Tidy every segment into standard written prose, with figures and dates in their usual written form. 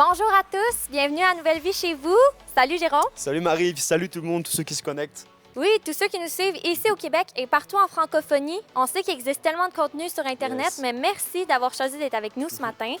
Bonjour à tous, bienvenue à Nouvelle Vie chez vous. Salut Jérôme. Salut Marie, salut tout le monde, tous ceux qui se connectent. Oui, tous ceux qui nous suivent ici au Québec et partout en francophonie. On sait qu'il existe tellement de contenu sur Internet, Yes. mais merci d'avoir choisi d'être avec nous ce matin.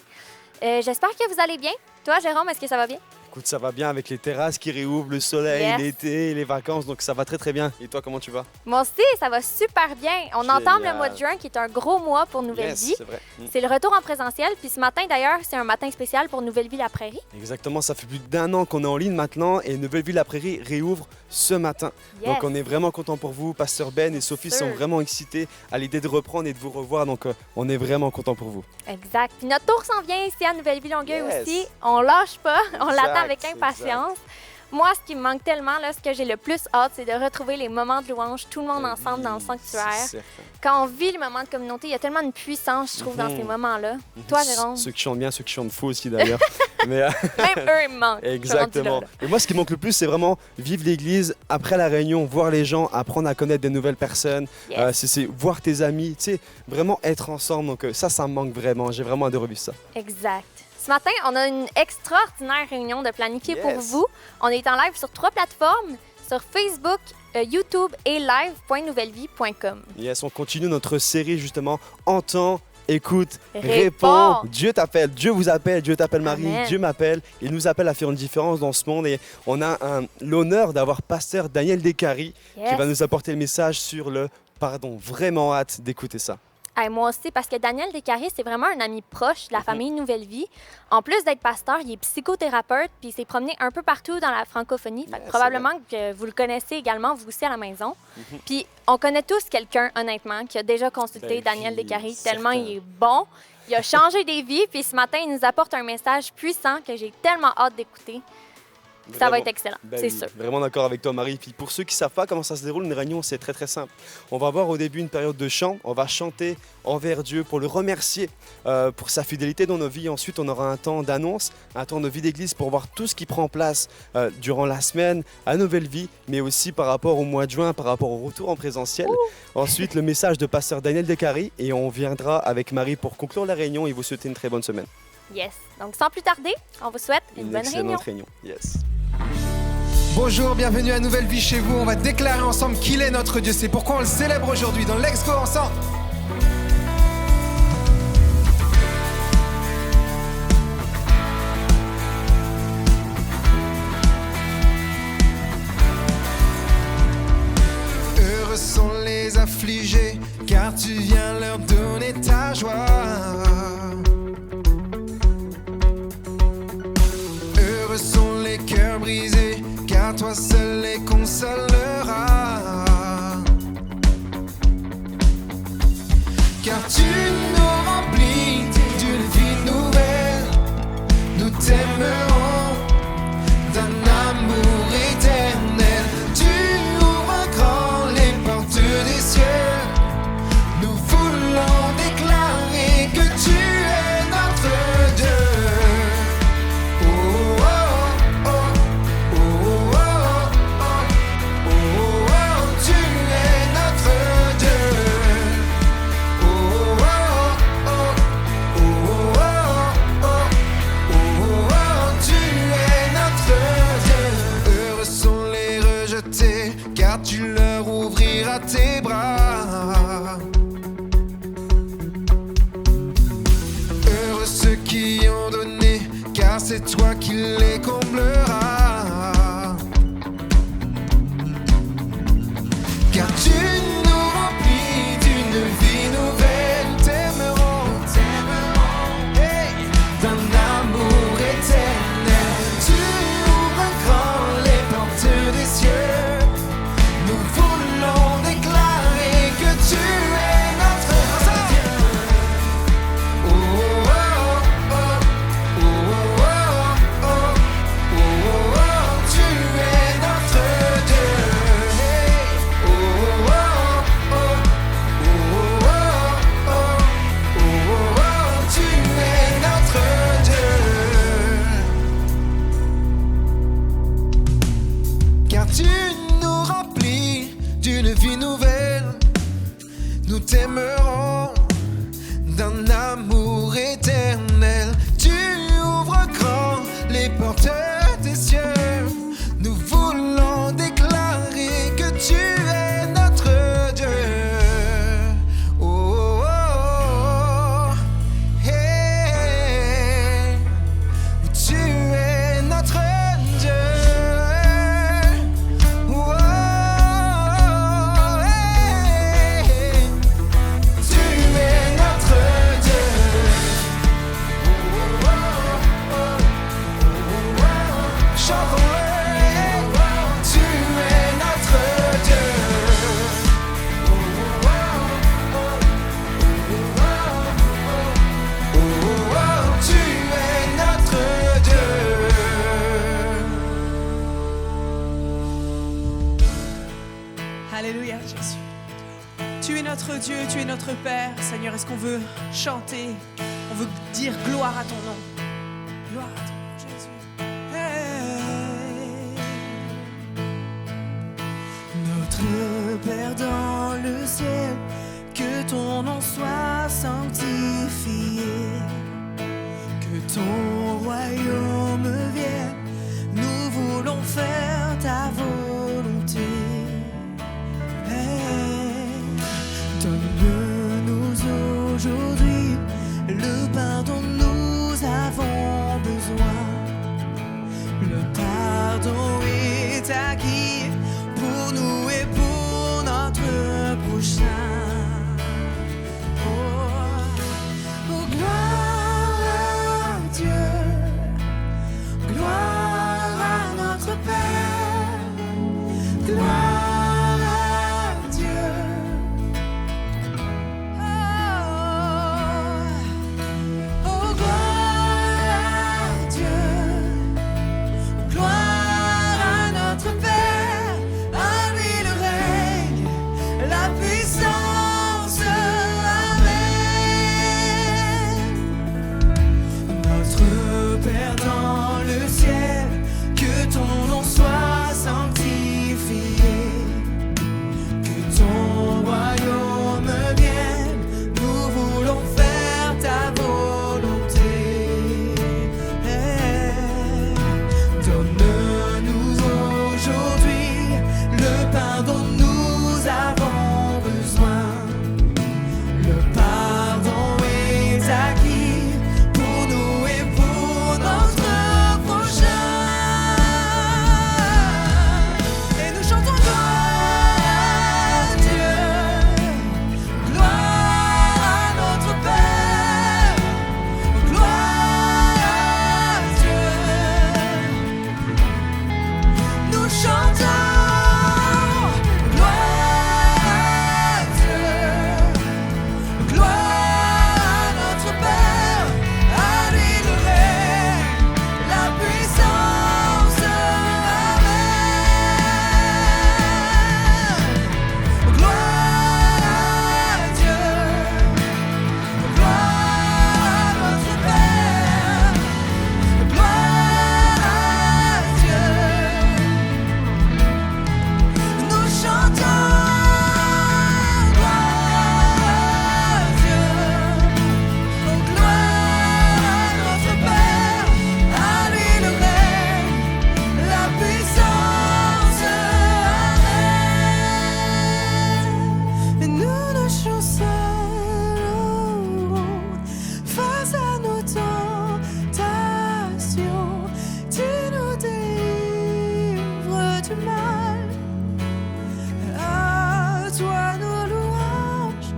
J'espère que vous allez bien. Toi, Jérôme, est-ce que ça va bien? Écoute, ça va bien avec les terrasses qui réouvrent, le soleil, Yes. l'été, les vacances, donc ça va très très bien. Et toi, comment tu vas? Moi aussi, ça va super bien. On Génial. entame le mois de juin qui est un gros mois pour Nouvelle Vie. C'est vrai. C'est le retour en présentiel. Puis ce matin, d'ailleurs, c'est un matin spécial pour Nouvelle Vie La Prairie. Exactement, ça fait plus d'1 an qu'on est en ligne maintenant et Nouvelle Vie La Prairie réouvre ce matin. Yes. Donc on est vraiment content pour vous. Pasteur Ben et Sophie Sûr. sont vraiment excités à l'idée de reprendre et de vous revoir, donc on est vraiment content pour vous. Exact. Puis notre tour s'en vient ici à Nouvelle Vie Longueuil Yes. aussi. On lâche pas. On Exact, l'attend avec impatience. Moi, ce qui me manque tellement, là, ce que j'ai le plus hâte, c'est de retrouver les moments de louange, tout le monde ensemble dans le sanctuaire. C'est certain. Quand on vit le moment de communauté, il y a tellement de puissance, je trouve, dans ces moments-là. Toi, Jérôme? Ceux qui chantent bien, ceux qui chantent faux aussi d'ailleurs. Mais, Même eux, ils me manquent. Exactement. Je suis rendue Et moi, ce qui manque le plus, c'est vraiment vivre l'église après la réunion, voir les gens, apprendre à connaître des nouvelles personnes, là, là. Yes. c'est voir tes amis, tu sais, vraiment être ensemble. Donc ça me manque vraiment. J'ai vraiment hâte de revivre ça. Exact. Ce matin, on a une extraordinaire réunion de planifier pour Yes. vous. On est en live sur 3 plateformes, sur Facebook, YouTube et live.nouvellevie.com. Yes, on continue notre série justement. Entends, écoute, Réponds. réponds. Dieu t'appelle, Dieu vous appelle, Dieu t'appelle Marie, Amen. Dieu m'appelle. Il nous appelle à faire une différence dans ce monde et on a l'honneur d'avoir pasteur Daniel Descaries qui Yes. va nous apporter le message sur le pardon. Vraiment hâte d'écouter ça. Hey, moi aussi, parce que Daniel Descaries, c'est vraiment un ami proche de la famille Nouvelle Vie. En plus d'être pasteur, il est psychothérapeute, puis il s'est promené un peu partout dans la francophonie. Fait que Yeah, probablement que vous le connaissez également, vous aussi, à la maison. Puis on connaît tous quelqu'un, honnêtement, qui a déjà consulté Ben Daniel oui, Descaries, certain. tellement il est bon. Il a changé des vies, puis ce matin, il nous apporte un message puissant que j'ai tellement hâte d'écouter. Ça va Vraiment. être excellent, Ben c'est oui, sûr. Vraiment d'accord avec toi, Marie. Puis pour ceux qui ne savent pas comment ça se déroule, une réunion, c'est très très simple. On va avoir au début une période de chant. On va chanter envers Dieu pour le remercier pour sa fidélité dans nos vies. Ensuite, on aura un temps d'annonce, un temps de vie d'église pour voir tout ce qui prend place durant la semaine à Nouvelle Vie, mais aussi par rapport au mois de juin, par rapport au retour en présentiel. Ensuite, le message de pasteur Daniel Descaries et on viendra avec Marie pour conclure la réunion et vous souhaiter une très bonne semaine. Yes. Donc, sans plus tarder, on vous souhaite une bonne réunion. excellente réunion. Yes. Bonjour, bienvenue à Nouvelle Vie chez vous. On va déclarer ensemble qu'il est notre Dieu. C'est pourquoi on le célèbre aujourd'hui dans Let's Go ensemble. Heureux sont les affligés, car tu viens leur donner ta joie. Heureux sont les cœurs brisés, car toi seul les consoleras. Car tu nous remplis d'une vie nouvelle, nous t'aimerons d'un amour éternel. Tu ouvres grand les portes des cieux, nous voulons déclarer que tu es notre Dieu. Tu es notre Dieu. Alléluia, Jésus. Tu es notre Dieu, tu es notre Père. Seigneur, est-ce qu'on veut chanter? On veut dire gloire à ton nom. Gloire à ton nom, Jésus. Hey. Notre Père dans le ciel, que ton nom soit sanctifié, que ton royaume vienne, nous voulons faire ta volonté. Hey. Donne-nous aujourd'hui le pain dont nous avons besoin. Le pardon est acquis pour nous et pour notre prochain. Oh, gloire à Dieu, gloire à notre Père, gloire à Dieu. Oh, gloire à Dieu, gloire à notre Père, à lui le règne, la puissance, amen. Notre Père dans le ciel, que ton nom soit sanctifié, que ton royaume vienne, nous voulons faire ta volonté. Hey. Donne-nous aujourd'hui le pain dont nous avons besoin. Le pardon est acquis pour nous et pour notre prochain. Et nous chantons gloire à Dieu, gloire à notre Père, gloire à Dieu. Nous chantons gloire à Dieu, gloire à notre Père, à lui le règne, la puissance, amen. Gloire à Dieu, gloire à notre Père, gloire à Dieu. Nous chantons gloire à Dieu, gloire à notre Père, à lui le règne, la puissance, amen. Et nous ne chancellerons face à nos tentations. Tu nous délivres du mal. À toi nos louanges,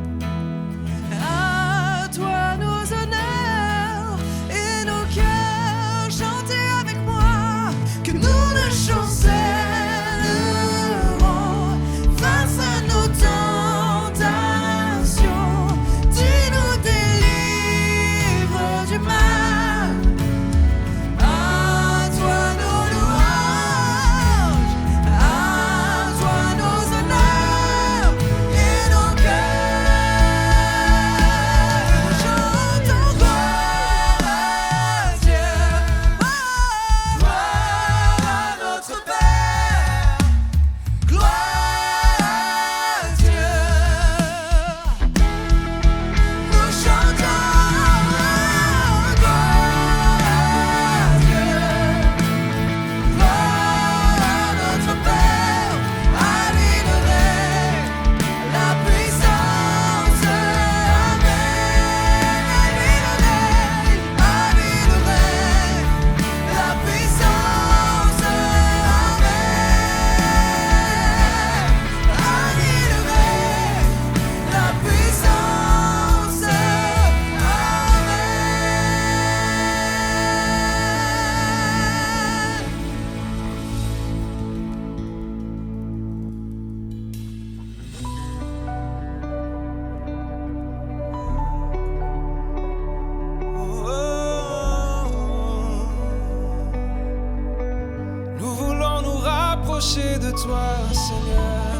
à toi nos honneurs et nos cœurs. Chantez avec moi que nous ne chancellerons face à nos tentations. Tu nous délivres du mal. À toi nos louanges, à toi nos honneurs et nos cœurs. Chantons gloire à Dieu, gloire à notre Père, gloire à Dieu. Nous chantons gloire à Dieu, gloire à notre Père, à lui le règne, la puissance, amen. À lui le règne, à lui le règne, la puissance, amen. À lui le règne, la puissance, Nous voulons nous rapprocher de toi, Seigneur.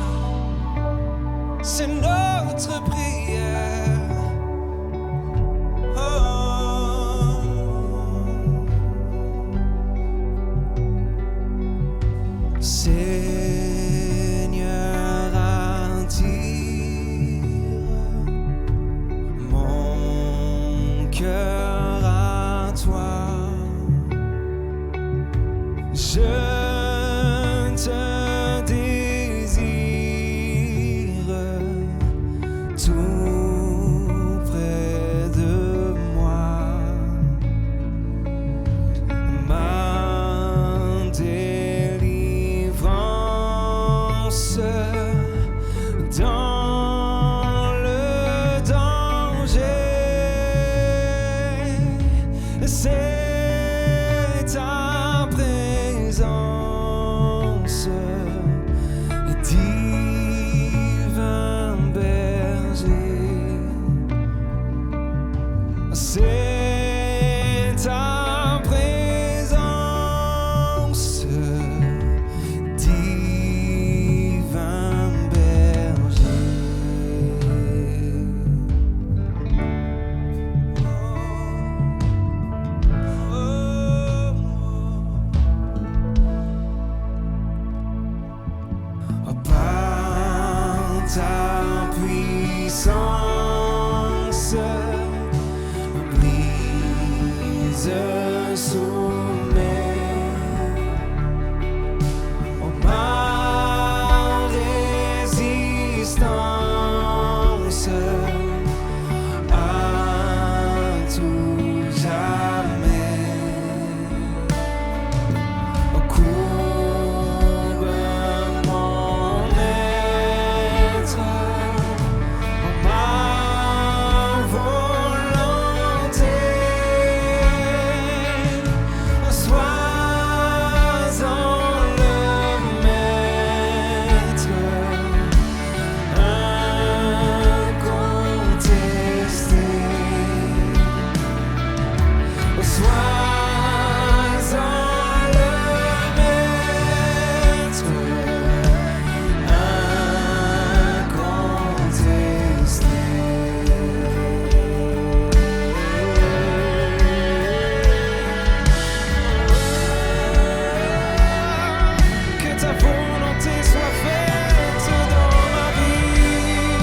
c'est notre prière. Seigneur, attire mon cœur à toi. Je te désire tout près de moi. Ma délivrance dans le danger, c'est ta présence, divin berger. C'est ta présence, divin berger. Par ta puissance, brise sous mes ma résistance à tout jamais. Courbe mon être, ma volonté. Sois-en le maître, incontesté. Sois-en le maître, incontesté. Que ta volonté soit faite dans ma vie.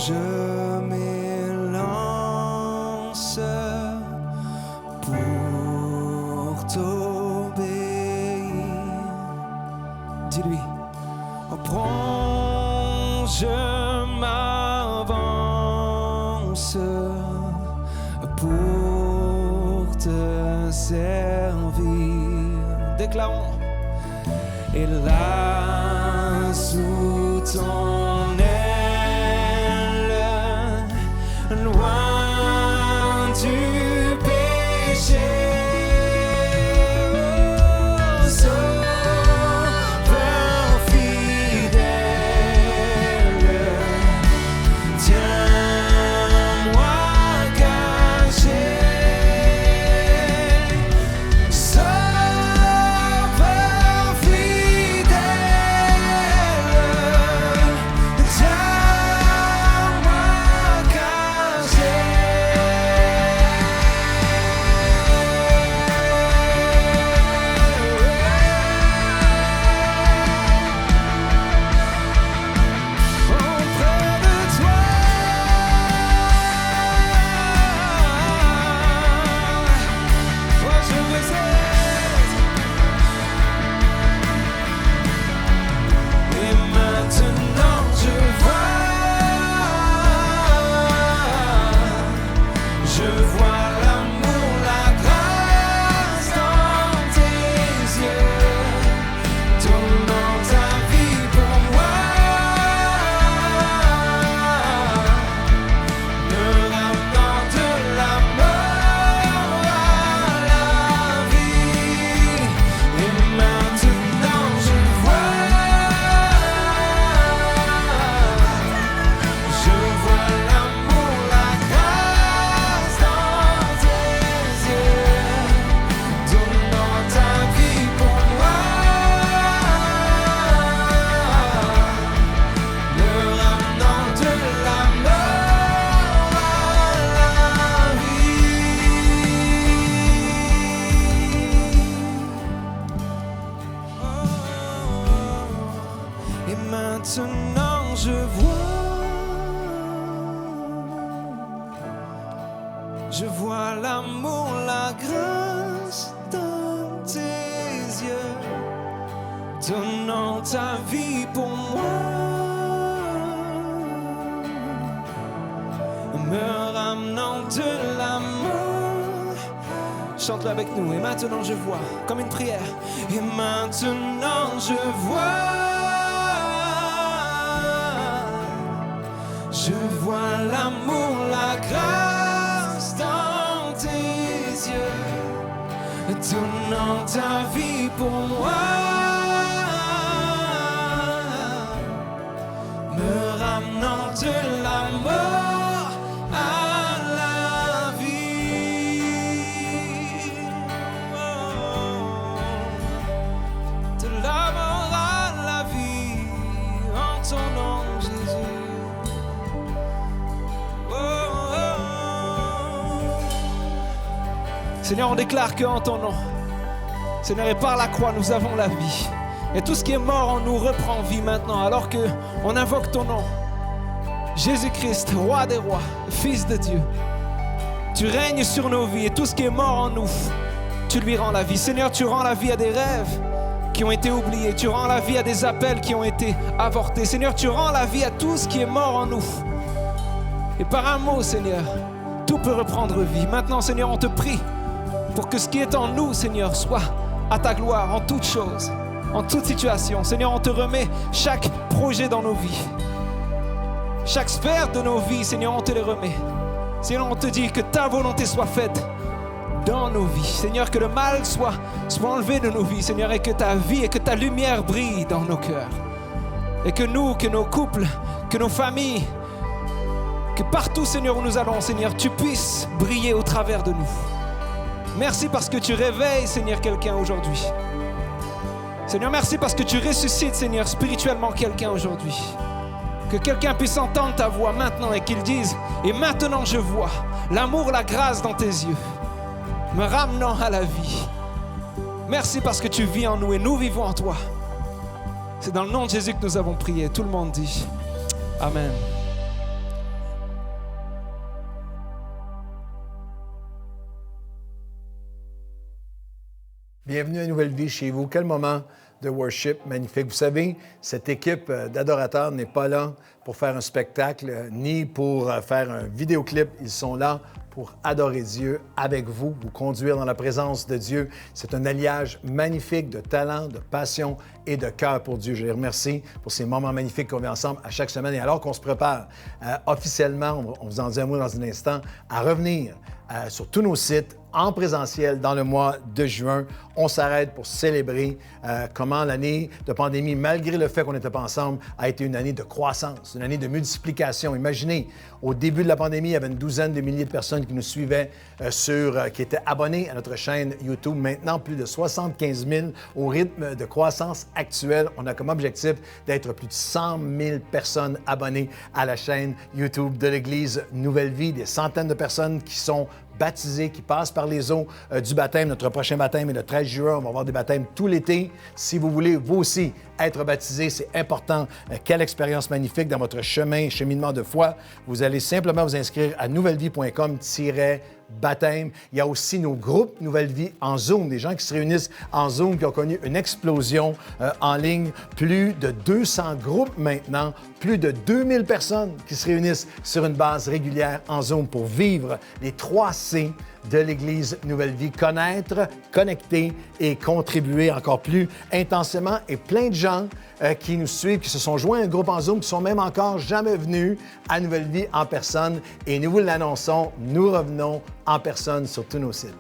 Je m'élance pour t'obéir. Dis-lui. Prends, je m'avance pour te servir. Déclarons. Et là, sous ton aile, loin du péché, Sauveur fidèle, tiens-moi caché. Sauveur fidèle, maintenant je vois. Je vois l'amour, la grâce dans tes yeux, donnant ta vie pour moi, me ramenant de la mort. Chante-le avec nous. Et maintenant je vois, comme une prière. Et maintenant je vois l'amour, la grâce dans tes yeux, donnant ta vie pour moi, me ramenant de la mort à la vie. De la mort à la vie, en ton nom, Jésus. Seigneur, on déclare qu'en ton nom, Seigneur, et par la croix, nous avons la vie. Et tout ce qui est mort en nous reprend vie maintenant, alors qu'on invoque ton nom. Jésus-Christ, roi des rois, fils de Dieu. Tu règnes sur nos vies et tout ce qui est mort en nous, tu lui rends la vie. Seigneur, tu rends la vie à des rêves qui ont été oubliés. Tu rends la vie à des appels qui ont été avortés. Seigneur, tu rends la vie à tout ce qui est mort en nous. Et par un mot, Seigneur, tout peut reprendre vie. Maintenant, Seigneur, on te prie pour que ce qui est en nous, Seigneur, soit à ta gloire en toutes choses, en toute situation. Seigneur, on te remet chaque projet dans nos vies. Chaque sphère de nos vies, Seigneur, on te les remet. Seigneur, on te dit que ta volonté soit faite dans nos vies. Seigneur, que le mal soit enlevé de nos vies, Seigneur, et que ta vie et que ta lumière brille dans nos cœurs. Et que nous, que nos couples, que nos familles, que partout, Seigneur, où nous allons, Seigneur, tu puisses briller au travers de nous. Merci parce que tu réveilles, Seigneur, quelqu'un aujourd'hui. Seigneur, merci parce que tu ressuscites, Seigneur, spirituellement quelqu'un aujourd'hui. Que quelqu'un puisse entendre ta voix maintenant et qu'il dise « Et maintenant je vois l'amour, la grâce dans tes yeux, me ramenant à la vie. » Merci parce que tu vis en nous et nous vivons en toi. C'est dans le nom de Jésus que nous avons prié. Tout le monde dit Amen. Bienvenue à Nouvelle Vie chez vous. Quel moment de worship magnifique. Vous savez, cette équipe d'adorateurs n'est pas là pour faire un spectacle ni pour faire un vidéoclip. Ils sont là pour adorer Dieu avec vous, vous conduire dans la présence de Dieu. C'est un alliage magnifique de talent, de passion et de cœur pour Dieu. Je les remercie pour ces moments magnifiques qu'on vit ensemble à chaque semaine. Et alors qu'on se prépare officiellement, on vous en dit un mot dans un instant, à revenir sur tous nos sites en présentiel dans le mois de juin. On s'arrête pour célébrer comment l'année de pandémie, malgré le fait qu'on n'était pas ensemble, a été une année de croissance, une année de multiplication. Imaginez, au début de la pandémie, il y avait une douzaine de milliers de personnes qui nous suivaient, qui étaient abonnés à notre chaîne YouTube. Maintenant, plus de 75 000 au rythme de croissance actuelle. On a comme objectif d'être plus de 100 000 personnes abonnées à la chaîne YouTube de l'Église Nouvelle Vie. Des centaines de personnes qui sont baptisés, qui passent par les eaux du baptême. Notre prochain baptême est le 13 juin. On va avoir des baptêmes tout l'été. Si vous voulez, vous aussi, être baptisé, c'est important. Quelle expérience magnifique dans votre cheminement de foi. Vous allez simplement vous inscrire à nouvellevie.com/baptême. Il y a aussi nos groupes Nouvelle Vie en Zoom, des gens qui se réunissent en Zoom, qui ont connu une explosion en ligne. Plus de 200 groupes maintenant, plus de 2000 personnes qui se réunissent sur une base régulière en Zoom pour vivre les 3 C de l'Église Nouvelle Vie. Connaître, connecter et contribuer encore plus intensément. Et plein de gens qui nous suivent, qui se sont joints à un groupe en Zoom, qui sont même encore jamais venus à Nouvelle Vie en personne. Et nous vous l'annonçons, nous revenons en personne sur tous nos sites.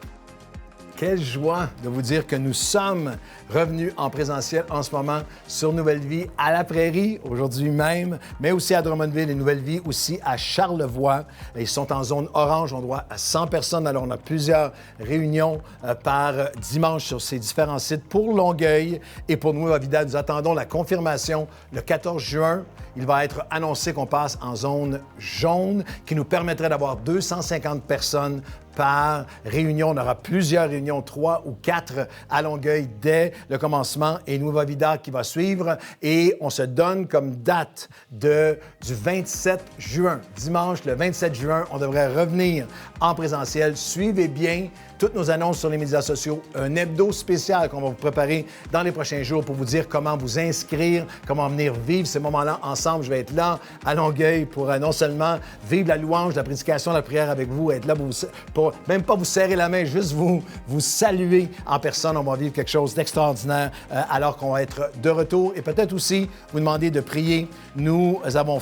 Quelle joie de vous dire que nous sommes revenus en présentiel en ce moment sur Nouvelle Vie à la Prairie, aujourd'hui même, mais aussi à Drummondville et Nouvelle Vie aussi à Charlevoix. Ils sont en zone orange, on doit à 100 personnes. Alors, on a plusieurs réunions par dimanche sur ces différents sites pour Longueuil et pour nous, à Vidal. Nous attendons la confirmation le 14 juin. Il va être annoncé qu'on passe en zone jaune, qui nous permettrait d'avoir 250 personnes par réunion. On aura plusieurs réunions, 3 ou 4 à Longueuil dès le commencement et Nueva Vida qui va suivre. Et on se donne comme date du 27 juin. Dimanche, le 27 juin, on devrait revenir en présentiel. Suivez bien toutes nos annonces sur les médias sociaux, un hebdo spécial qu'on va vous préparer dans les prochains jours pour vous dire comment vous inscrire, comment venir vivre ces moments-là ensemble. Je vais être là à Longueuil pour non seulement vivre la louange, la prédication, la prière avec vous, être là pour même pas vous serrer la main, juste vous saluer en personne. On va vivre quelque chose d'extraordinaire alors qu'on va être de retour et peut-être aussi vous demander de prier. Nous avons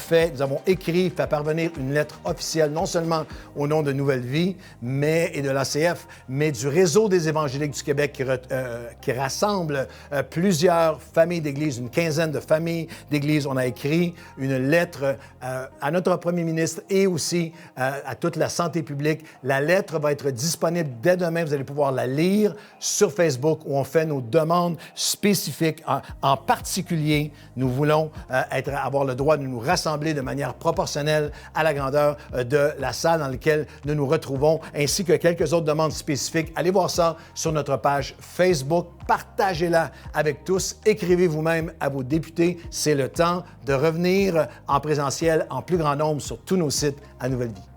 écrit, fait parvenir une lettre officielle, non seulement au nom de Nouvelle Vie et de l'ACF, mais du réseau des évangéliques du Québec qui rassemble plusieurs familles d'églises, une quinzaine de familles d'églises. On a écrit une lettre à notre premier ministre et aussi à toute la santé publique. La lettre va être disponible dès demain. Vous allez pouvoir la lire sur Facebook où on fait nos demandes spécifiques. En particulier, nous voulons avoir le droit de nous rassembler de manière proportionnelle à la grandeur de la salle dans laquelle nous nous retrouvons, ainsi que quelques autres demandes spécifiques. Allez voir ça sur notre page Facebook. Partagez-la avec tous. Écrivez vous-même à vos députés. C'est le temps de revenir en présentiel en plus grand nombre sur tous nos sites à Nouvelle Vie.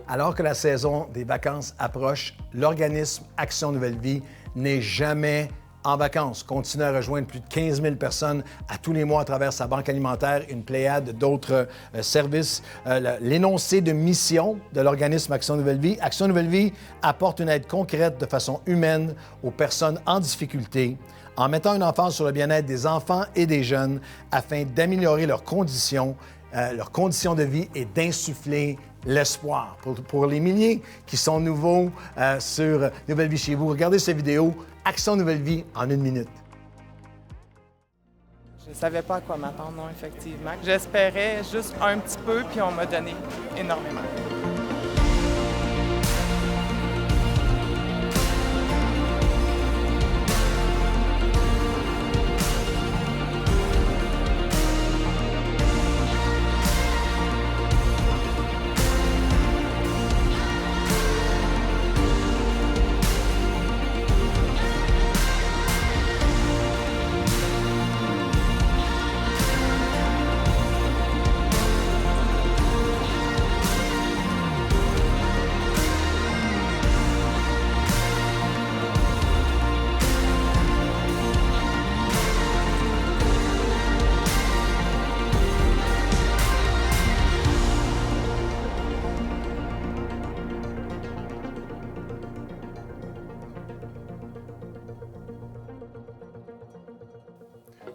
Alors que la saison des vacances approche, l'organisme Action Nouvelle Vie n'est jamais en vacances. Continue à rejoindre plus de 15 000 personnes à tous les mois à travers sa banque alimentaire, une pléiade d'autres services. L'énoncé de mission de l'organisme Action Nouvelle Vie. Action Nouvelle Vie apporte une aide concrète de façon humaine aux personnes en difficulté en mettant une emphase sur le bien-être des enfants et des jeunes afin d'améliorer leurs conditions de vie et d'insuffler l'espoir. Pour les milliers qui sont nouveaux sur Nouvelle Vie chez vous, regardez cette vidéo, Action Nouvelle Vie en 1 minute. Je ne savais pas à quoi m'attendre, non, effectivement. J'espérais juste un petit peu, puis on m'a donné énormément.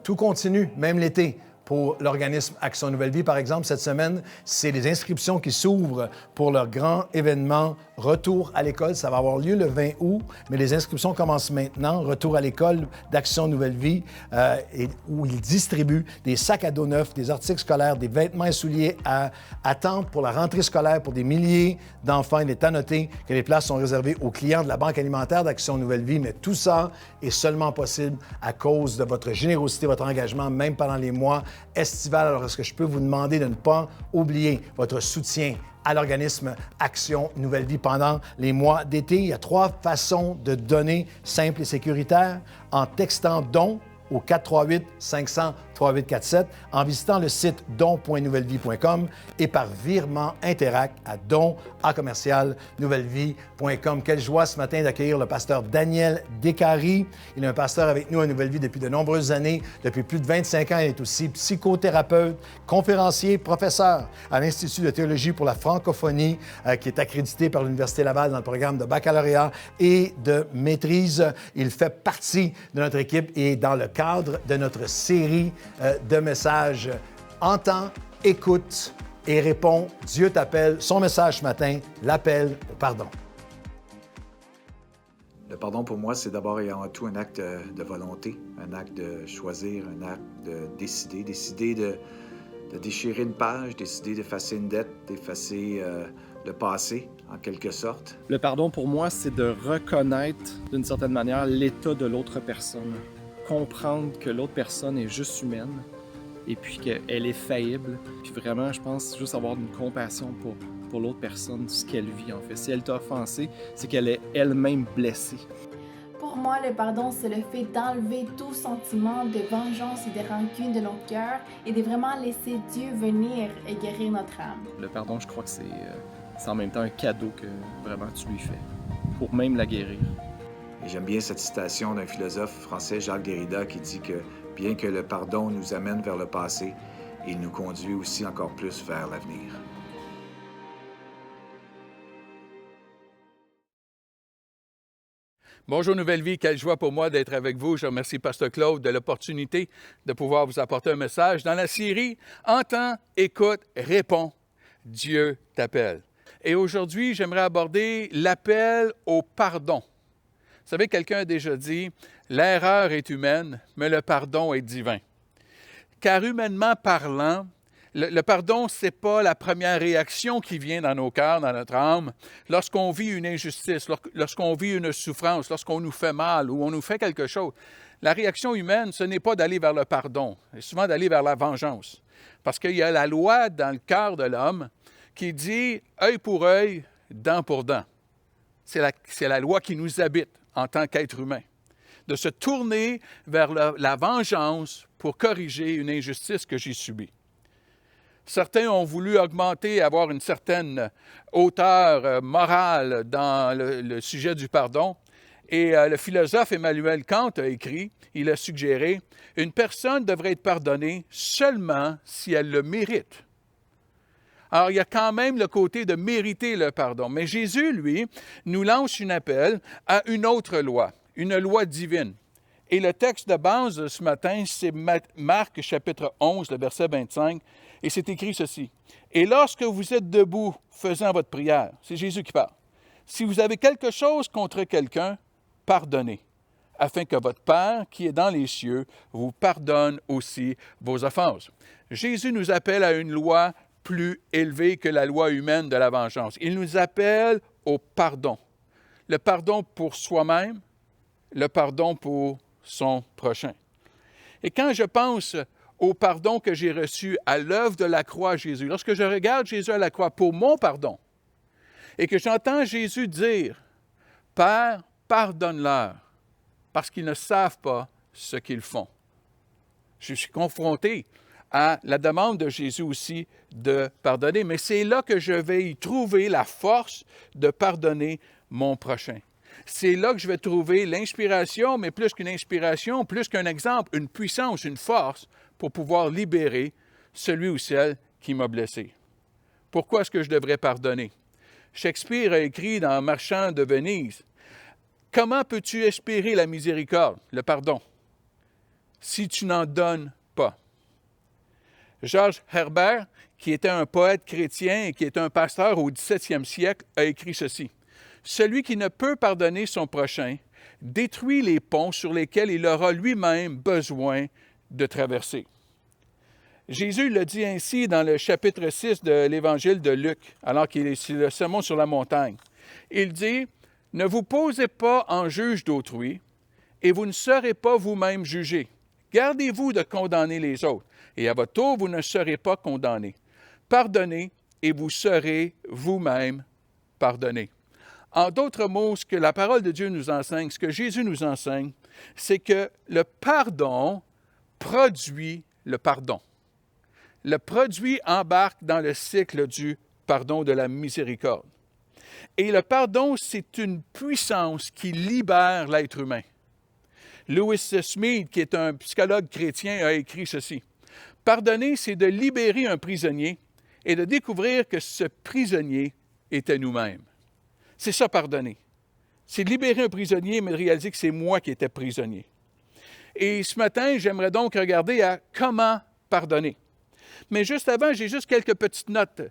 Tout continue, même l'été. Pour l'organisme Action Nouvelle Vie, par exemple, cette semaine, c'est les inscriptions qui s'ouvrent pour leur grand événement Retour à l'école. Ça va avoir lieu le 20 août, mais les inscriptions commencent maintenant. Retour à l'école d'Action Nouvelle Vie, où ils distribuent des sacs à dos neufs, des articles scolaires, des vêtements et souliers à attendre pour la rentrée scolaire pour des milliers d'enfants. Il est à noter que les places sont réservées aux clients de la Banque alimentaire d'Action Nouvelle Vie, mais tout ça est seulement possible à cause de votre générosité, votre engagement, même pendant les mois estivales. Alors, est-ce que je peux vous demander de ne pas oublier votre soutien à l'organisme Action Nouvelle Vie pendant les mois d'été? Il y a 3 façons de donner simples et sécuritaires. En textant « don » au 438-500-3847, en visitant le site don.nouvellevie.com et par virement Interact à don@nouvellevie.com. Quelle joie ce matin d'accueillir le pasteur Daniel Descaries. Il est un pasteur avec nous à Nouvelle Vie depuis de nombreuses années. Depuis plus de 25 ans, il est aussi psychothérapeute, conférencier, professeur à l'Institut de théologie pour la francophonie, qui est accrédité par l'Université Laval dans le programme de baccalauréat et de maîtrise. Il fait partie de notre équipe et dans le cadre de notre série de messages « Entends, écoute et réponds, Dieu t'appelle ». Son message ce matin, l'appel au pardon. Le pardon pour moi, c'est d'abord et avant tout un acte de volonté, un acte de choisir, un acte de décider de déchirer une page, décider d'effacer une dette, d'effacer le passé, en quelque sorte. Le pardon pour moi, c'est de reconnaître d'une certaine manière l'état de l'autre personne. Comprendre que l'autre personne est juste humaine et puis qu'elle est faillible. Puis vraiment, je pense juste avoir une compassion pour l'autre personne ce qu'elle vit en fait. Si elle t'a offensé, c'est qu'elle est elle-même blessée. Pour moi, le pardon, c'est le fait d'enlever tout sentiment de vengeance et de rancune de notre cœur et de vraiment laisser Dieu venir et guérir notre âme. Le pardon, je crois que c'est en même temps un cadeau que vraiment tu lui fais, pour même la guérir. Et j'aime bien cette citation d'un philosophe français, Jacques Derrida, qui dit que bien que le pardon nous amène vers le passé, il nous conduit aussi encore plus vers l'avenir. Bonjour Nouvelle Vie, quelle joie pour moi d'être avec vous. Je remercie Pasteur Claude de l'opportunité de pouvoir vous apporter un message dans la série « Entends, écoute, réponds, Dieu t'appelle ». Et aujourd'hui, j'aimerais aborder l'appel au pardon. Vous savez, quelqu'un a déjà dit « L'erreur est humaine, mais le pardon est divin ». Car humainement parlant, le pardon, ce n'est pas la première réaction qui vient dans nos cœurs, dans notre âme, lorsqu'on vit une injustice, lorsqu'on vit une souffrance, lorsqu'on nous fait mal ou on nous fait quelque chose. La réaction humaine, ce n'est pas d'aller vers le pardon, c'est souvent d'aller vers la vengeance. Parce qu'il y a la loi dans le cœur de l'homme qui dit « œil pour œil, dent pour dent ». C'est la loi qui nous habite en tant qu'être humain, de se tourner vers la vengeance pour corriger une injustice que j'ai subie. Certains ont voulu augmenter, avoir une certaine hauteur morale dans le sujet du pardon. Et le philosophe Emmanuel Kant a écrit, il a suggéré, « Une personne devrait être pardonnée seulement si elle le mérite. » Alors, il y a quand même le côté de mériter le pardon. Mais Jésus, lui, nous lance un appel à une autre loi, une loi divine. Et le texte de base de ce matin, c'est Marc chapitre 11, le verset 25, et c'est écrit ceci. « Et lorsque vous êtes debout faisant votre prière, c'est Jésus qui parle, si vous avez quelque chose contre quelqu'un, pardonnez, afin que votre Père qui est dans les cieux vous pardonne aussi vos offenses. » Jésus nous appelle à une loi plus élevée que la loi humaine de la vengeance. Il nous appelle au pardon. Le pardon pour soi-même, le pardon pour son prochain. Et quand je pense au pardon que j'ai reçu à l'œuvre de la croix à Jésus, lorsque je regarde Jésus à la croix pour mon pardon, et que j'entends Jésus dire « Père, pardonne-leur, parce qu'ils ne savent pas ce qu'ils font. » Je suis confronté à la demande de Jésus aussi de pardonner, mais c'est là que je vais y trouver la force de pardonner mon prochain. C'est là que je vais trouver l'inspiration, mais plus qu'une inspiration, plus qu'un exemple, une puissance, une force pour pouvoir libérer celui ou celle qui m'a blessé. Pourquoi est-ce que je devrais pardonner? Shakespeare a écrit dans Marchand de Venise, « Comment peux-tu espérer la miséricorde, le pardon, si tu n'en donnes pas? » Georges Herbert, qui était un poète chrétien et qui est un pasteur au 17e siècle, a écrit ceci. « Celui qui ne peut pardonner son prochain détruit les ponts sur lesquels il aura lui-même besoin de traverser. » Jésus le dit ainsi dans le chapitre 6 de l'Évangile de Luc, alors qu'il est sur le sermon sur la montagne. Il dit, « Ne vous posez pas en juge d'autrui, et vous ne serez pas vous-même jugés. Gardez-vous de condamner les autres, et à votre tour, vous ne serez pas condamnés. Pardonnez, et vous serez vous-même pardonnés. » En d'autres mots, ce que la parole de Dieu nous enseigne, ce que Jésus nous enseigne, c'est que le pardon produit le pardon. Le produit embarque dans le cycle du pardon, de la miséricorde. Et le pardon, c'est une puissance qui libère l'être humain. Lewis Smith, qui est un psychologue chrétien, a écrit ceci. « Pardonner, c'est de libérer un prisonnier et de découvrir que ce prisonnier était nous-mêmes. » C'est ça, pardonner. C'est libérer un prisonnier, mais de réaliser que c'est moi qui étais prisonnier. Et ce matin, j'aimerais donc regarder à comment pardonner. Mais juste avant, j'ai juste quelques petites notes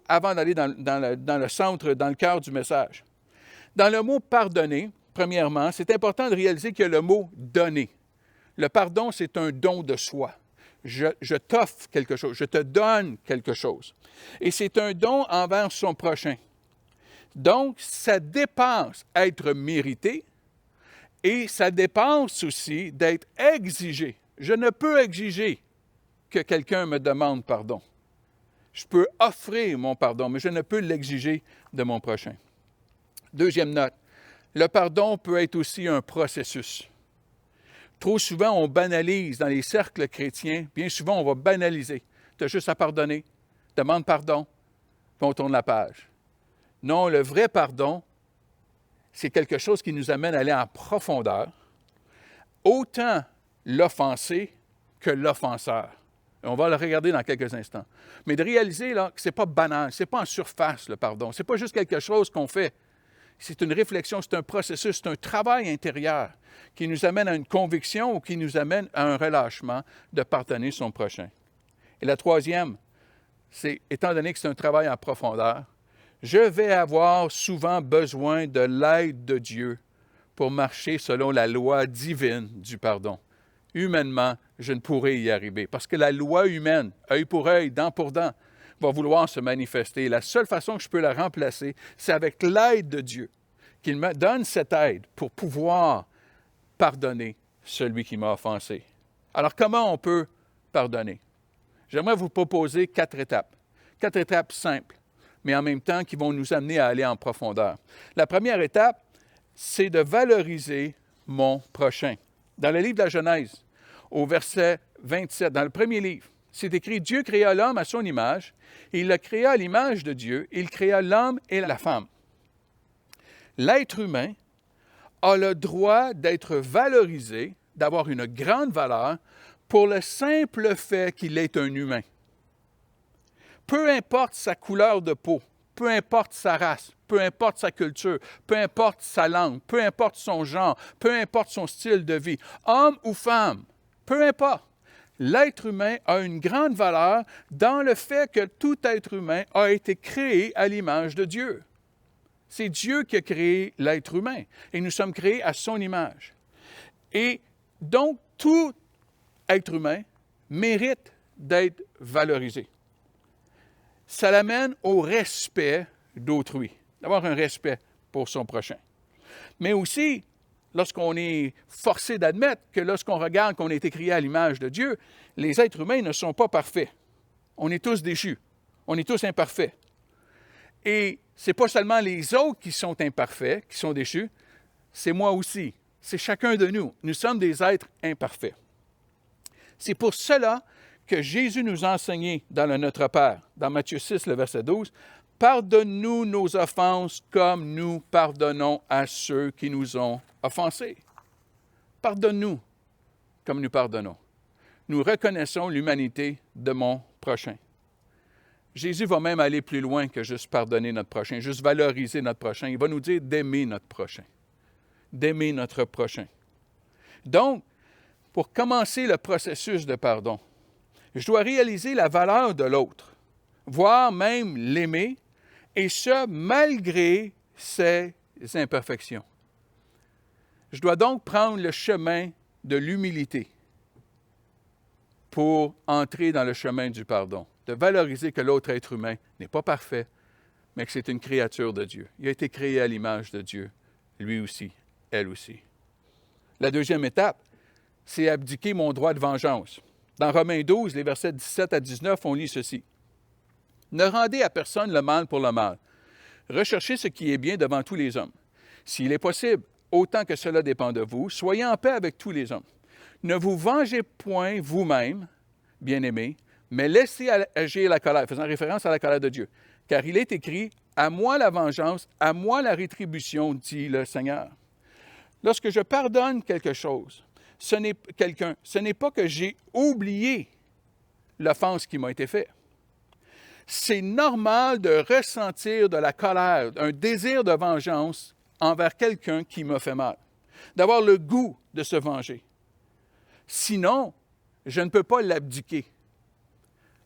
avant d'aller dans le centre, dans le cœur du message. Dans le mot « pardonner », premièrement, c'est important de réaliser qu'il y a le mot « donner ». Le pardon, c'est un don de soi. Je t'offre quelque chose, je te donne quelque chose. Et c'est un don envers son prochain. Donc, ça dépasse être mérité et ça dépasse aussi d'être exigé. Je ne peux exiger que quelqu'un me demande pardon. Je peux offrir mon pardon, mais je ne peux l'exiger de mon prochain. Deuxième note, le pardon peut être aussi un processus. Trop souvent, on banalise dans les cercles chrétiens. Bien souvent, on va banaliser. Tu as juste à pardonner, demande pardon, puis on tourne la page. Non, le vrai pardon, c'est quelque chose qui nous amène à aller en profondeur, autant l'offensé que l'offenseur. On va le regarder dans quelques instants. Mais de réaliser là, que ce n'est pas banal, ce n'est pas en surface le pardon, ce n'est pas juste quelque chose qu'on fait. C'est une réflexion, c'est un processus, c'est un travail intérieur qui nous amène à une conviction ou qui nous amène à un relâchement de pardonner son prochain. Et la troisième, c'est, étant donné que c'est un travail en profondeur, je vais avoir souvent besoin de l'aide de Dieu pour marcher selon la loi divine du pardon. Humainement, je ne pourrai y arriver parce que la loi humaine, œil pour œil, dent pour dent, va vouloir se manifester. La seule façon que je peux la remplacer, c'est avec l'aide de Dieu, qu'il me donne cette aide pour pouvoir pardonner celui qui m'a offensé. Alors, comment on peut pardonner? J'aimerais vous proposer 4 étapes. 4 étapes simples, mais en même temps qui vont nous amener à aller en profondeur. La première étape, c'est de valoriser mon prochain. Dans le livre de la Genèse, au verset 27, dans le premier livre, c'est écrit « Dieu créa l'homme à son image, et il le créa à l'image de Dieu, il créa l'homme et la femme. » L'être humain a le droit d'être valorisé, d'avoir une grande valeur, pour le simple fait qu'il est un humain. Peu importe sa couleur de peau, peu importe sa race, peu importe sa culture, peu importe sa langue, peu importe son genre, peu importe son style de vie, homme ou femme, peu importe. L'être humain a une grande valeur dans le fait que tout être humain a été créé à l'image de Dieu. C'est Dieu qui a créé l'être humain et nous sommes créés à son image. Et donc, tout être humain mérite d'être valorisé. Ça l'amène au respect d'autrui, d'avoir un respect pour son prochain. Mais aussi, lorsqu'on est forcé d'admettre que lorsqu'on regarde qu'on a été créé à l'image de Dieu, les êtres humains ne sont pas parfaits. On est tous déchus. On est tous imparfaits. Et ce n'est pas seulement les autres qui sont imparfaits, qui sont déchus, c'est moi aussi. C'est chacun de nous. Nous sommes des êtres imparfaits. C'est pour cela que Jésus nous a enseigné dans le Notre Père, dans Matthieu 6, le verset 12, « Pardonne-nous nos offenses comme nous pardonnons à ceux qui nous ont offensés. » Pardonne-nous comme nous pardonnons. Nous reconnaissons l'humanité de mon prochain. Jésus va même aller plus loin que juste pardonner notre prochain, juste valoriser notre prochain. Il va nous dire d'aimer notre prochain, d'aimer notre prochain. Donc, pour commencer le processus de pardon, je dois réaliser la valeur de l'autre, voire même l'aimer, et ce, malgré ses imperfections. Je dois donc prendre le chemin de l'humilité pour entrer dans le chemin du pardon, de valoriser que l'autre être humain n'est pas parfait, mais que c'est une créature de Dieu. Il a été créé à l'image de Dieu, lui aussi, elle aussi. La deuxième étape, c'est abdiquer mon droit de vengeance. Dans Romains 12, les versets 17 à 19, on lit ceci. « Ne rendez à personne le mal pour le mal. Recherchez ce qui est bien devant tous les hommes. S'il est possible, autant que cela dépend de vous, soyez en paix avec tous les hommes. Ne vous vengez point vous-même, bien-aimés, mais laissez agir la colère, faisant référence à la colère de Dieu. Car il est écrit, « À moi la vengeance, à moi la rétribution, dit le Seigneur. » Lorsque je pardonne quelque chose, ce n'est pas que j'ai oublié l'offense qui m'a été faite. C'est normal de ressentir de la colère, un désir de vengeance envers quelqu'un qui m'a fait mal, d'avoir le goût de se venger. Sinon, je ne peux pas l'abdiquer.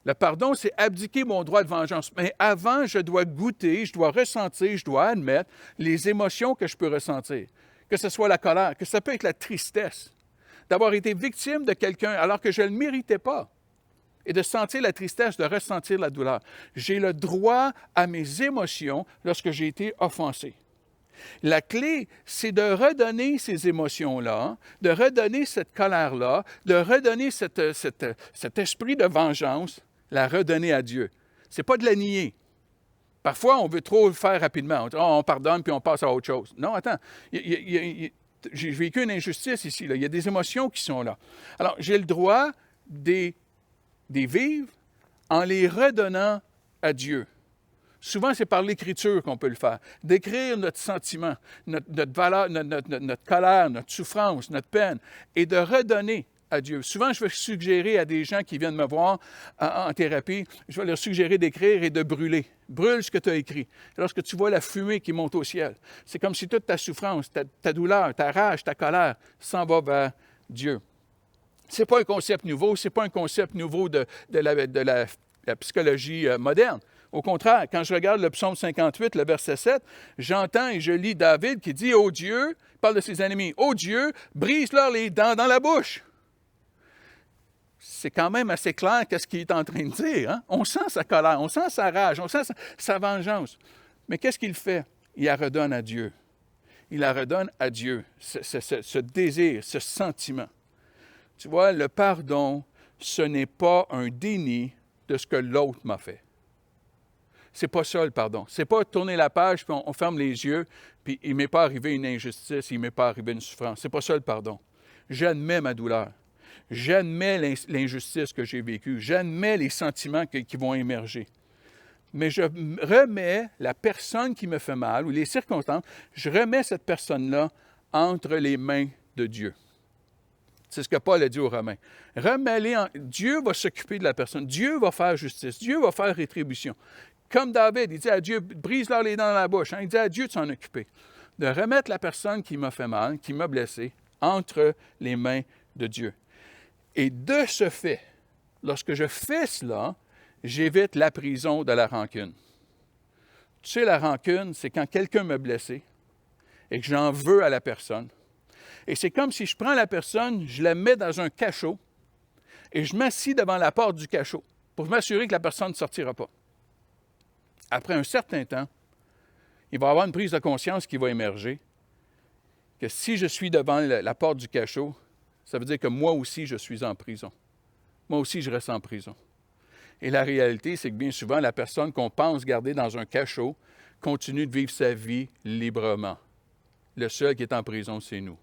Le pardon, c'est abdiquer mon droit de vengeance. Mais avant, je dois goûter, je dois ressentir, je dois admettre les émotions que je peux ressentir. Que ce soit la colère, que ça peut être la tristesse, d'avoir été victime de quelqu'un alors que je ne le méritais pas, et de sentir la tristesse, de ressentir la douleur. J'ai le droit à mes émotions lorsque j'ai été offensé. La clé, c'est de redonner ces émotions-là, de redonner cette colère-là, de redonner cet esprit de vengeance, la redonner à Dieu. Ce n'est pas de la nier. Parfois, on veut trop le faire rapidement. On dit, on pardonne, puis on passe à autre chose. Non, attends. J'ai vécu une injustice ici. Là. Il y a des émotions qui sont là. Alors, j'ai le droit des vivre en les redonnant à Dieu. Souvent, c'est par l'Écriture qu'on peut le faire. D'écrire notre sentiment, notre valeur, notre colère, notre souffrance, notre peine, et de redonner à Dieu. Souvent, je vais suggérer à des gens qui viennent me voir en thérapie, je vais leur suggérer d'écrire et de brûler. Brûle ce que tu as écrit. Lorsque tu vois la fumée qui monte au ciel, c'est comme si toute ta souffrance, ta douleur, ta rage, ta colère s'en va vers Dieu. Ce n'est pas un concept nouveau, ce n'est pas un concept nouveau de la psychologie moderne. Au contraire, quand je regarde le psaume 58, le verset 7, j'entends et je lis David qui dit « Ô Dieu », il parle de ses ennemis, « Ô Dieu, brise-leur les dents dans la bouche ». C'est quand même assez clair qu'est-ce qu'il est en train de dire. Hein? On sent sa colère, on sent sa rage, on sent sa vengeance. Mais qu'est-ce qu'il fait? Il la redonne à Dieu. Il la redonne à Dieu, ce désir, ce sentiment. Tu vois, le pardon, ce n'est pas un déni de ce que l'autre m'a fait. C'est pas ça le pardon. C'est pas tourner la page, puis on ferme les yeux, puis il ne m'est pas arrivé une injustice, il ne m'est pas arrivé une souffrance. C'est pas ça le pardon. J'admets ma douleur. J'admets l'injustice que j'ai vécue. J'admets les sentiments qui vont émerger. Mais je remets la personne qui me fait mal, ou les circonstances, je remets cette personne-là entre les mains de Dieu. C'est ce que Paul a dit aux Romains. Remets-les Dieu va s'occuper de la personne. Dieu va faire justice. Dieu va faire rétribution. Comme David, il dit à Dieu, brise-leur les dents dans la bouche. Hein? Il dit à Dieu de s'en occuper. De remettre la personne qui m'a fait mal, qui m'a blessé, entre les mains de Dieu. Et de ce fait, lorsque je fais cela, j'évite la prison de la rancune. Tu sais, la rancune, c'est quand quelqu'un m'a blessé et que j'en veux à la personne. Et c'est comme si je prends la personne, je la mets dans un cachot et je m'assis devant la porte du cachot pour m'assurer que la personne ne sortira pas. Après un certain temps, il va y avoir une prise de conscience qui va émerger, que si je suis devant la porte du cachot, ça veut dire que moi aussi, je suis en prison. Moi aussi, je reste en prison. Et la réalité, c'est que bien souvent, la personne qu'on pense garder dans un cachot continue de vivre sa vie librement. Le seul qui est en prison, c'est nous.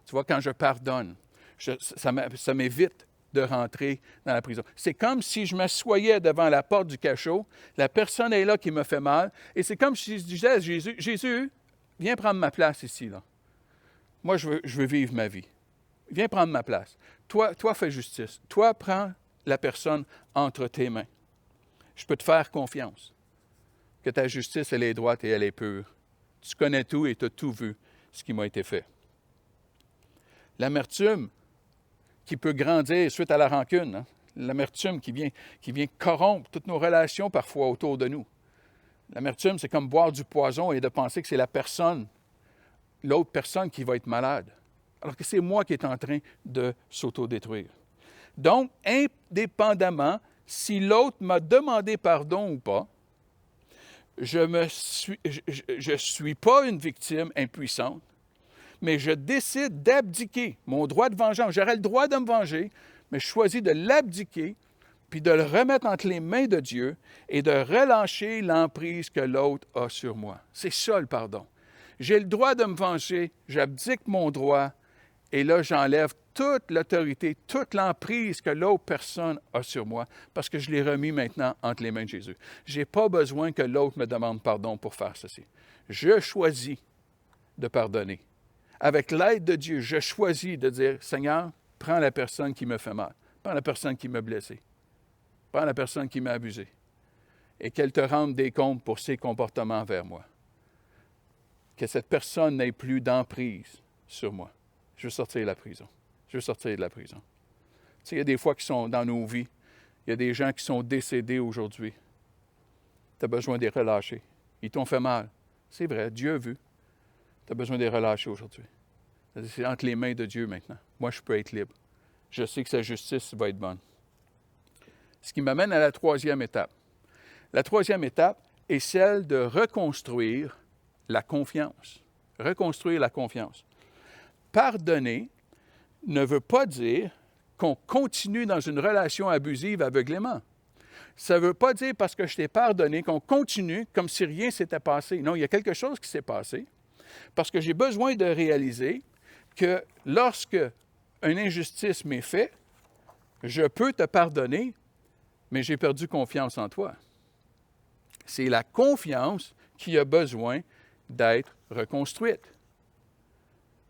Tu vois, quand je pardonne, ça m'évite de rentrer dans la prison. C'est comme si je m'assoyais devant la porte du cachot, la personne est là qui me fait mal, et c'est comme si je disais à Jésus, « Jésus, viens prendre ma place ici, là. Moi, je veux vivre ma vie. Viens prendre ma place. Toi, fais justice. Toi, prends la personne entre tes mains. Je peux te faire confiance. Que ta justice, elle est droite et elle est pure. Tu connais tout et tu as tout vu, ce qui m'a été fait. » L'amertume qui peut grandir suite à la rancune, hein? L'amertume qui vient corrompre toutes nos relations parfois autour de nous. L'amertume, c'est comme boire du poison et de penser que c'est l'autre personne qui va être malade, alors que c'est moi qui est en train de s'autodétruire. Donc, indépendamment si l'autre m'a demandé pardon ou pas, je ne suis pas une victime impuissante, mais je décide d'abdiquer mon droit de vengeance. J'aurais le droit de me venger, mais je choisis de l'abdiquer, puis de le remettre entre les mains de Dieu et de relâcher l'emprise que l'autre a sur moi. C'est ça le pardon. J'ai le droit de me venger, j'abdique mon droit, et là, j'enlève toute l'autorité, toute l'emprise que l'autre personne a sur moi, parce que je l'ai remis maintenant entre les mains de Jésus. Je n'ai pas besoin que l'autre me demande pardon pour faire ceci. Je choisis de pardonner. Avec l'aide de Dieu, je choisis de dire, « Seigneur, prends la personne qui me fait mal, prends la personne qui m'a blessé, prends la personne qui m'a abusé, et qu'elle te rende des comptes pour ses comportements envers moi. Que cette personne n'ait plus d'emprise sur moi. Je veux sortir de la prison. Je veux sortir de la prison. » Tu sais, il y a des fois qui sont dans nos vies, il y a des gens qui sont décédés aujourd'hui. Tu as besoin de les relâcher. Ils t'ont fait mal. C'est vrai, Dieu a vu. Tu as besoin de les relâcher aujourd'hui. C'est entre les mains de Dieu maintenant. Moi, je peux être libre. Je sais que sa justice va être bonne. Ce qui m'amène à la troisième étape. La troisième étape est celle de reconstruire la confiance. Reconstruire la confiance. Pardonner ne veut pas dire qu'on continue dans une relation abusive aveuglément. Ça ne veut pas dire parce que je t'ai pardonné qu'on continue comme si rien s'était passé. Non, il y a quelque chose qui s'est passé parce que j'ai besoin de réaliser que lorsque une injustice m'est faite, je peux te pardonner, mais j'ai perdu confiance en toi. C'est la confiance qui a besoin d'être reconstruite.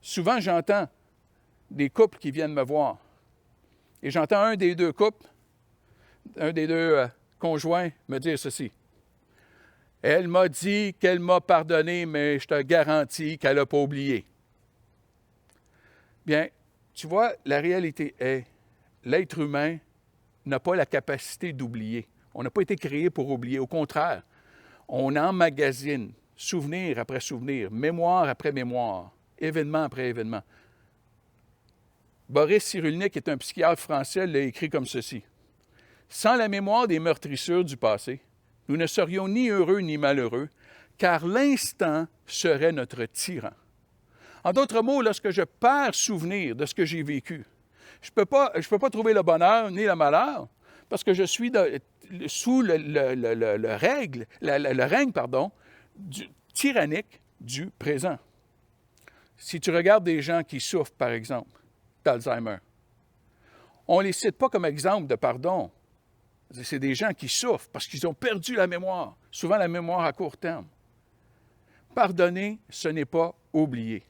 Souvent, j'entends des couples qui viennent me voir et j'entends un des deux couples, un des deux conjoints me dire ceci. Elle m'a dit qu'elle m'a pardonné, mais je te garantis qu'elle n'a pas oublié. Bien, tu vois, la réalité est, l'être humain n'a pas la capacité d'oublier. On n'a pas été créé pour oublier. Au contraire, on emmagasine souvenir après souvenir, mémoire après mémoire, événement après événement. Boris Cyrulnik est un psychiatre français, l'a écrit comme ceci. Sans la mémoire des meurtrissures du passé, nous ne serions ni heureux ni malheureux, car l'instant serait notre tyran. En d'autres mots, lorsque je perds souvenir de ce que j'ai vécu, je ne peux pas trouver le bonheur ni le malheur, parce que je suis sous le règne tyrannique du présent. Si tu regardes des gens qui souffrent, par exemple, d'Alzheimer, on ne les cite pas comme exemple de pardon. C'est des gens qui souffrent parce qu'ils ont perdu la mémoire, souvent la mémoire à court terme. Pardonner, ce n'est pas oublier.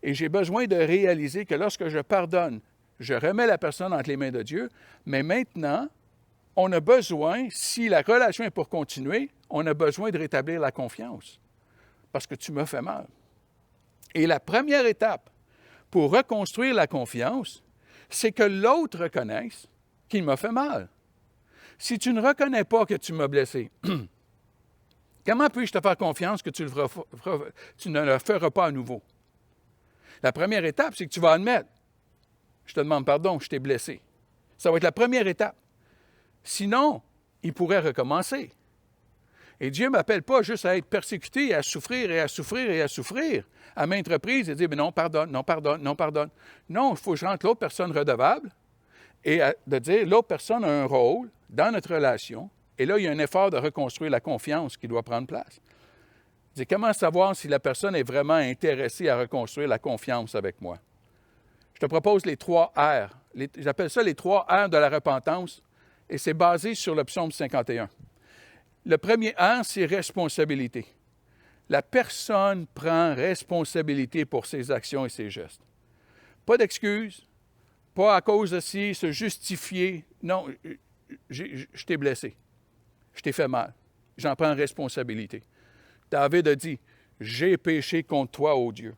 Et j'ai besoin de réaliser que lorsque je pardonne, je remets la personne entre les mains de Dieu, mais maintenant, on a besoin, si la relation est pour continuer, on a besoin de rétablir la confiance, parce que tu m'as fait mal. Et la première étape pour reconstruire la confiance, c'est que l'autre reconnaisse qu'il m'a fait mal. Si tu ne reconnais pas que tu m'as blessé, comment puis-je te faire confiance que tu ne le feras pas à nouveau? La première étape, c'est que tu vas admettre, je te demande pardon, je t'ai blessé. Ça va être la première étape. Sinon, il pourrait recommencer. Et Dieu ne m'appelle pas juste à être persécuté et à souffrir et à souffrir et à souffrir à maintes reprises et dire, mais non, pardonne, non, pardonne, non, pardonne. Non, il faut que je rende l'autre personne redevable et de dire, l'autre personne a un rôle dans notre relation. Et là, il y a un effort de reconstruire la confiance qui doit prendre place. C'est comment savoir si la personne est vraiment intéressée à reconstruire la confiance avec moi? Je te propose les 3 R. J'appelle ça les 3 R de la repentance et c'est basé sur le psaume 51. Le premier R, c'est responsabilité. La personne prend responsabilité pour ses actions et ses gestes. Pas d'excuses, pas à cause de ci, se justifier. Non, je t'ai blessé, je t'ai fait mal, j'en prends responsabilité. David a dit, j'ai péché contre toi, ô Dieu.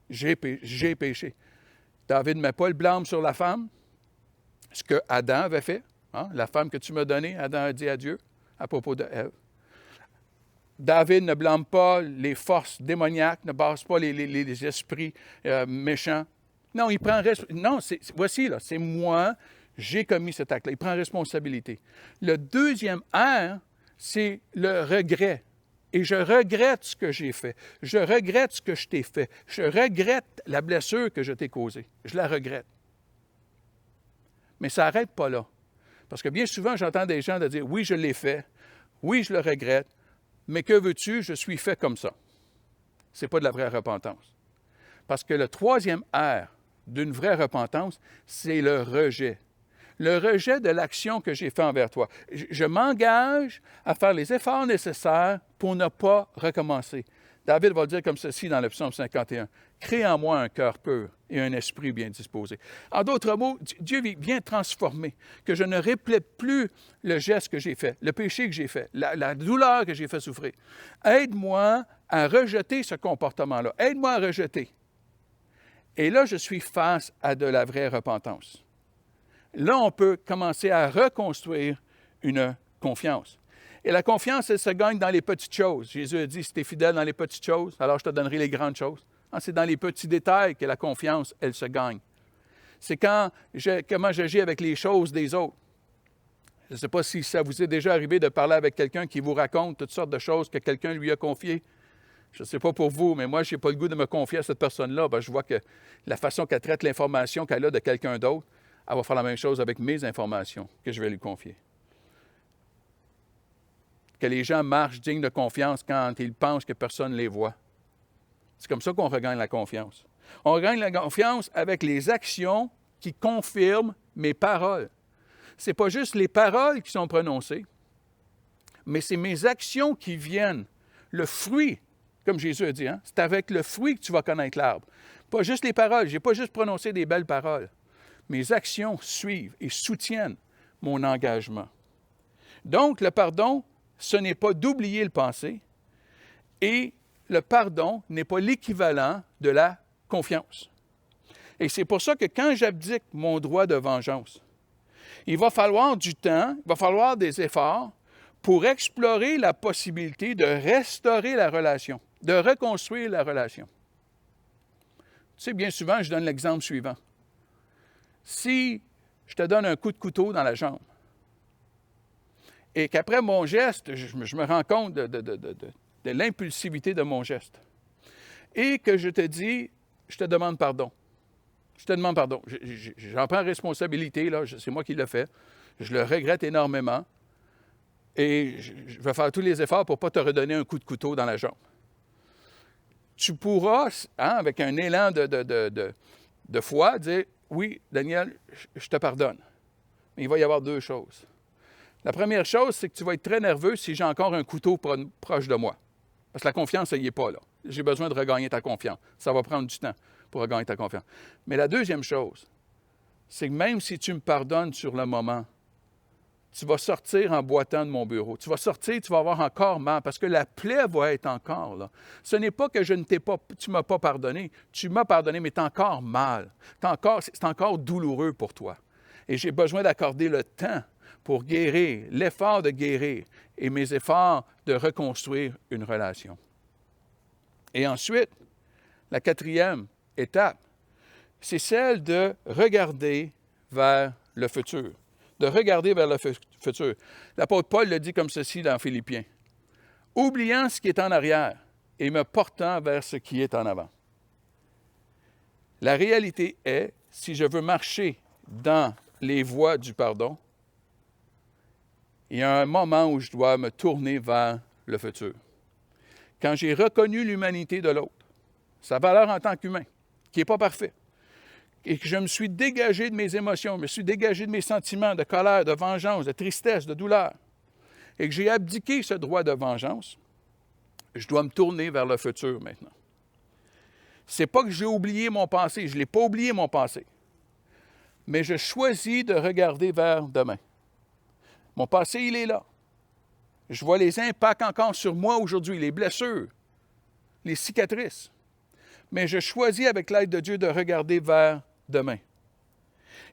J'ai péché. David ne met pas le blâme sur la femme, ce que Adam avait fait. Hein? La femme que tu m'as donnée, Adam a dit à Dieu à propos de Ève. David ne blâme pas les forces démoniaques, ne base pas les esprits méchants. Non, il prend non, voici, là, c'est moi, j'ai commis cet acte-là. Il prend responsabilité. Le deuxième R, c'est le regret. Et je regrette ce que j'ai fait. Je regrette ce que je t'ai fait. Je regrette la blessure que je t'ai causée. Je la regrette. Mais ça n'arrête pas là. Parce que bien souvent, j'entends des gens dire, oui, je l'ai fait. Oui, je le regrette. Mais que veux-tu? Je suis fait comme ça. Ce n'est pas de la vraie repentance. Parce que le troisième R d'une vraie repentance, c'est le rejet. Le rejet de l'action que j'ai faite envers toi. Je m'engage à faire les efforts nécessaires pour ne pas recommencer. David va dire comme ceci dans le psaume 51. « Crée en moi un cœur pur et un esprit bien disposé. » En d'autres mots, Dieu vient transformer, que je ne répète plus le geste que j'ai fait, le péché que j'ai fait, la douleur que j'ai fait souffrir. Aide-moi à rejeter ce comportement-là. Aide-moi à rejeter. Et là, je suis face à de la vraie repentance. Là, on peut commencer à reconstruire une confiance. Et la confiance, elle se gagne dans les petites choses. Jésus a dit, si tu es fidèle dans les petites choses, alors je te donnerai les grandes choses. C'est dans les petits détails que la confiance, elle se gagne. C'est comment j'agis avec les choses des autres. Je ne sais pas si ça vous est déjà arrivé de parler avec quelqu'un qui vous raconte toutes sortes de choses que quelqu'un lui a confiées. Je ne sais pas pour vous, mais moi, je n'ai pas le goût de me confier à cette personne-là. Je vois que la façon qu'elle traite l'information qu'elle a de quelqu'un d'autre, elle va faire la même chose avec mes informations que je vais lui confier. que les gens marchent dignes de confiance quand ils pensent que personne ne les voit. C'est comme ça qu'on regagne la confiance. On regagne la confiance avec les actions qui confirment mes paroles. Ce n'est pas juste les paroles qui sont prononcées, mais c'est mes actions qui viennent. Le fruit, comme Jésus a dit, hein, c'est avec le fruit que tu vas connaître l'arbre. Pas juste les paroles, je n'ai pas juste prononcé des belles paroles. Mes actions suivent et soutiennent mon engagement. Donc, le pardon, ce n'est pas d'oublier le passé et le pardon n'est pas l'équivalent de la confiance. Et c'est pour ça que quand j'abdique mon droit de vengeance, il va falloir du temps, il va falloir des efforts pour explorer la possibilité de restaurer la relation, de reconstruire la relation. Tu sais, bien souvent, je donne l'exemple suivant. Si je te donne un coup de couteau dans la jambe et qu'après mon geste, je me rends compte de l'impulsivité de mon geste et que je te dis, je te demande pardon. Je te demande pardon. J'en prends responsabilité, là, c'est moi qui l'ai fait. Je le regrette énormément et je vais faire tous les efforts pour ne pas te redonner un coup de couteau dans la jambe. Tu pourras, hein, avec un élan de foi, dire « Oui, Daniel, je te pardonne. » Mais il va y avoir deux choses. La première chose, c'est que tu vas être très nerveux si j'ai encore un couteau proche de moi. Parce que la confiance, elle n'y est pas là. J'ai besoin de regagner ta confiance. Ça va prendre du temps pour regagner ta confiance. Mais la deuxième chose, c'est que même si tu me pardonnes sur le moment, tu vas sortir en boitant de mon bureau. Tu vas sortir, tu vas avoir encore mal parce que la plaie va être encore là. Ce n'est pas que tu ne m'as pas pardonné. Tu m'as pardonné, mais tu as encore mal. C'est encore douloureux pour toi. Et j'ai besoin d'accorder le temps pour guérir, l'effort de guérir et mes efforts de reconstruire une relation. Et ensuite, la quatrième étape, c'est celle de regarder vers le futur. De regarder vers le futur. L'apôtre Paul le dit comme ceci dans Philippiens. « Oubliant ce qui est en arrière et me portant vers ce qui est en avant. » La réalité est, si je veux marcher dans les voies du pardon, il y a un moment où je dois me tourner vers le futur. Quand j'ai reconnu l'humanité de l'autre, sa valeur en tant qu'humain, qui n'est pas parfait, et que je me suis dégagé de mes émotions, je me suis dégagé de mes sentiments de colère, de vengeance, de tristesse, de douleur, et que j'ai abdiqué ce droit de vengeance, je dois me tourner vers le futur maintenant. C'est pas que j'ai oublié mon passé, je ne l'ai pas oublié mon passé, mais je choisis de regarder vers demain. Mon passé, il est là. Je vois les impacts encore sur moi aujourd'hui, les blessures, les cicatrices. Mais je choisis avec l'aide de Dieu de regarder vers demain.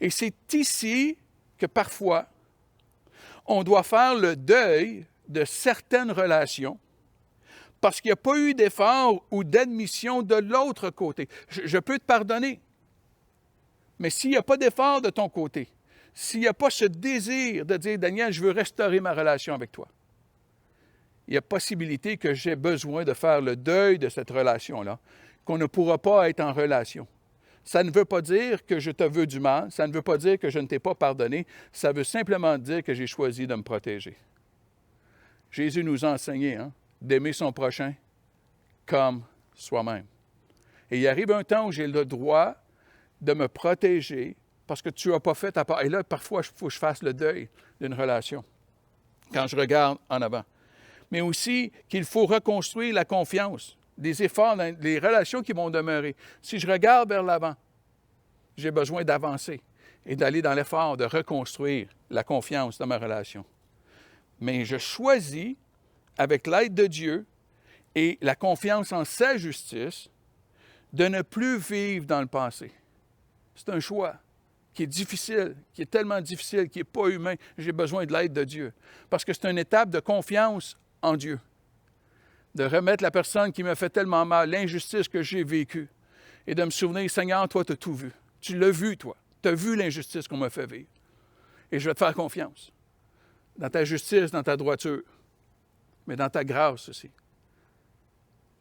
Et c'est ici que parfois, on doit faire le deuil de certaines relations parce qu'il n'y a pas eu d'effort ou d'admission de l'autre côté. Je peux te pardonner, mais s'il n'y a pas d'effort de ton côté, s'il n'y a pas ce désir de dire « Daniel, je veux restaurer ma relation avec toi », il y a possibilité que j'ai besoin de faire le deuil de cette relation-là, qu'on ne pourra pas être en relation. Ça ne veut pas dire que je te veux du mal, ça ne veut pas dire que je ne t'ai pas pardonné, ça veut simplement dire que j'ai choisi de me protéger. Jésus nous a enseigné d'aimer son prochain comme soi-même. Et il arrive un temps où j'ai le droit de me protéger parce que tu n'as pas fait ta part. Et là, parfois, il faut que je fasse le deuil d'une relation quand je regarde en avant. Mais aussi qu'il faut reconstruire la confiance, des efforts dans les relations qui vont demeurer. Si je regarde vers l'avant, j'ai besoin d'avancer et d'aller dans l'effort de reconstruire la confiance dans ma relation. Mais je choisis, avec l'aide de Dieu et la confiance en sa justice, de ne plus vivre dans le passé. C'est un choix qui est difficile, qui est tellement difficile, qui n'est pas humain. J'ai besoin de l'aide de Dieu. Parce que c'est une étape de confiance en Dieu. De remettre la personne qui m'a fait tellement mal, l'injustice que j'ai vécue, et de me souvenir, Seigneur, toi, tu as tout vu. Tu l'as vu, toi. Tu as vu l'injustice qu'on m'a fait vivre. Et je vais te faire confiance. Dans ta justice, dans ta droiture, mais dans ta grâce aussi.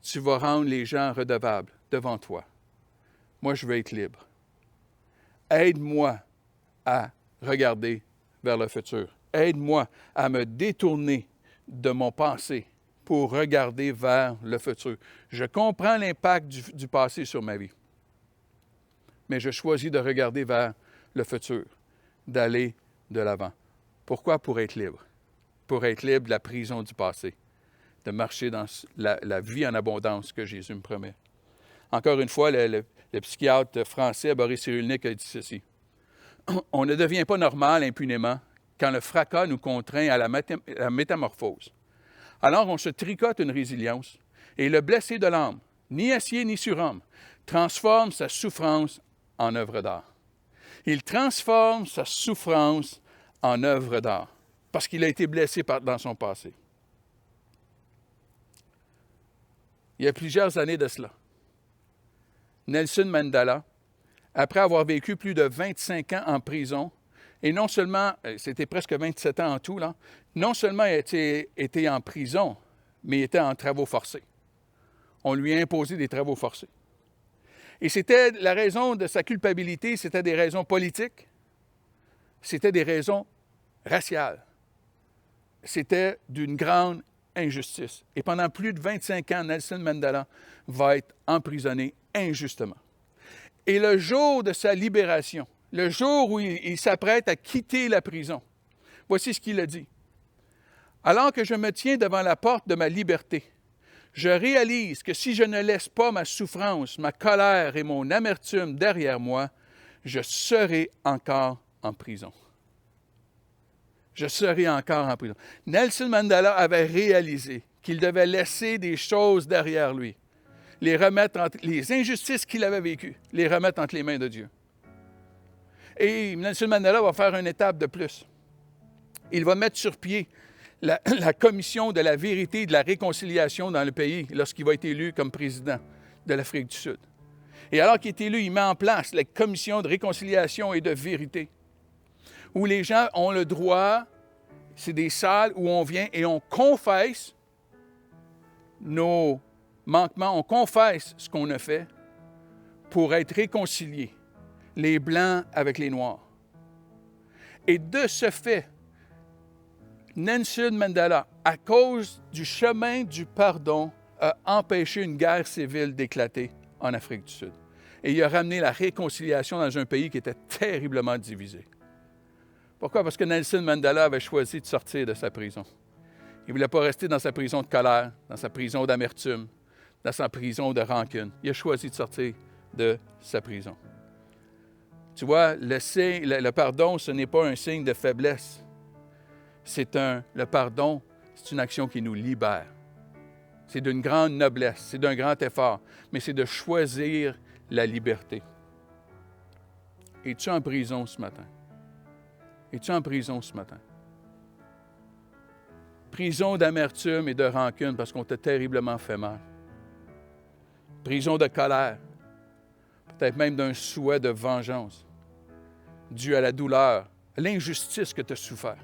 Tu vas rendre les gens redevables devant toi. Moi, je veux être libre. Aide-moi à regarder vers le futur. Aide-moi à me détourner de mon passé pour regarder vers le futur. Je comprends l'impact du passé sur ma vie, mais je choisis de regarder vers le futur, d'aller de l'avant. Pourquoi? Pour être libre. Pour être libre de la prison du passé, de marcher dans la vie en abondance que Jésus me promet. Encore une fois, le psychiatre français Boris Cyrulnik a dit ceci. « On ne devient pas normal impunément quand le fracas nous contraint à la métamorphose. Alors on se tricote une résilience, et le blessé de l'âme, ni acier ni surhomme, transforme sa souffrance en œuvre d'art. Il transforme sa souffrance en œuvre d'art, parce qu'il a été blessé dans son passé. » Il y a plusieurs années de cela, Nelson Mandela, après avoir vécu plus de 25 ans en prison, et non seulement, c'était presque 27 ans en tout, là, non seulement il était en prison, mais il était en travaux forcés. On lui a imposé des travaux forcés. Et c'était la raison de sa culpabilité, c'était des raisons politiques, c'était des raisons raciales. C'était d'une grande injustice. Et pendant plus de 25 ans, Nelson Mandela va être emprisonné injustement. Et le jour de sa libération, le jour où il s'apprête à quitter la prison, voici ce qu'il a dit. « Alors que je me tiens devant la porte de ma liberté, je réalise que si je ne laisse pas ma souffrance, ma colère et mon amertume derrière moi, je serai encore en prison. » Je serai encore en prison. Nelson Mandela avait réalisé qu'il devait laisser des choses derrière lui, les injustices qu'il avait vécues, les remettre entre les mains de Dieu. Et Nelson Mandela va faire une étape de plus. Il va mettre sur pied la commission de la vérité et de la réconciliation dans le pays lorsqu'il va être élu comme président de l'Afrique du Sud. Et alors qu'il est élu, il met en place la commission de réconciliation et de vérité, où les gens ont le droit, c'est des salles où on vient et on confesse nos manquements, on confesse ce qu'on a fait pour être réconciliés, les Blancs avec les Noirs. Et de ce fait, Nelson Mandela, à cause du chemin du pardon, a empêché une guerre civile d'éclater en Afrique du Sud. Et il a ramené la réconciliation dans un pays qui était terriblement divisé. Pourquoi? Parce que Nelson Mandela avait choisi de sortir de sa prison. Il ne voulait pas rester dans sa prison de colère, dans sa prison d'amertume, dans sa prison de rancune. Il a choisi de sortir de sa prison. Tu vois, le pardon, ce n'est pas un signe de faiblesse. Le pardon, c'est une action qui nous libère. C'est d'une grande noblesse, c'est d'un grand effort, mais c'est de choisir la liberté. Es-tu en prison ce matin? Es-tu en prison ce matin? Prison d'amertume et de rancune parce qu'on t'a terriblement fait mal. Prison de colère, peut-être même d'un souhait de vengeance, dû à la douleur, à l'injustice que tu as souffert.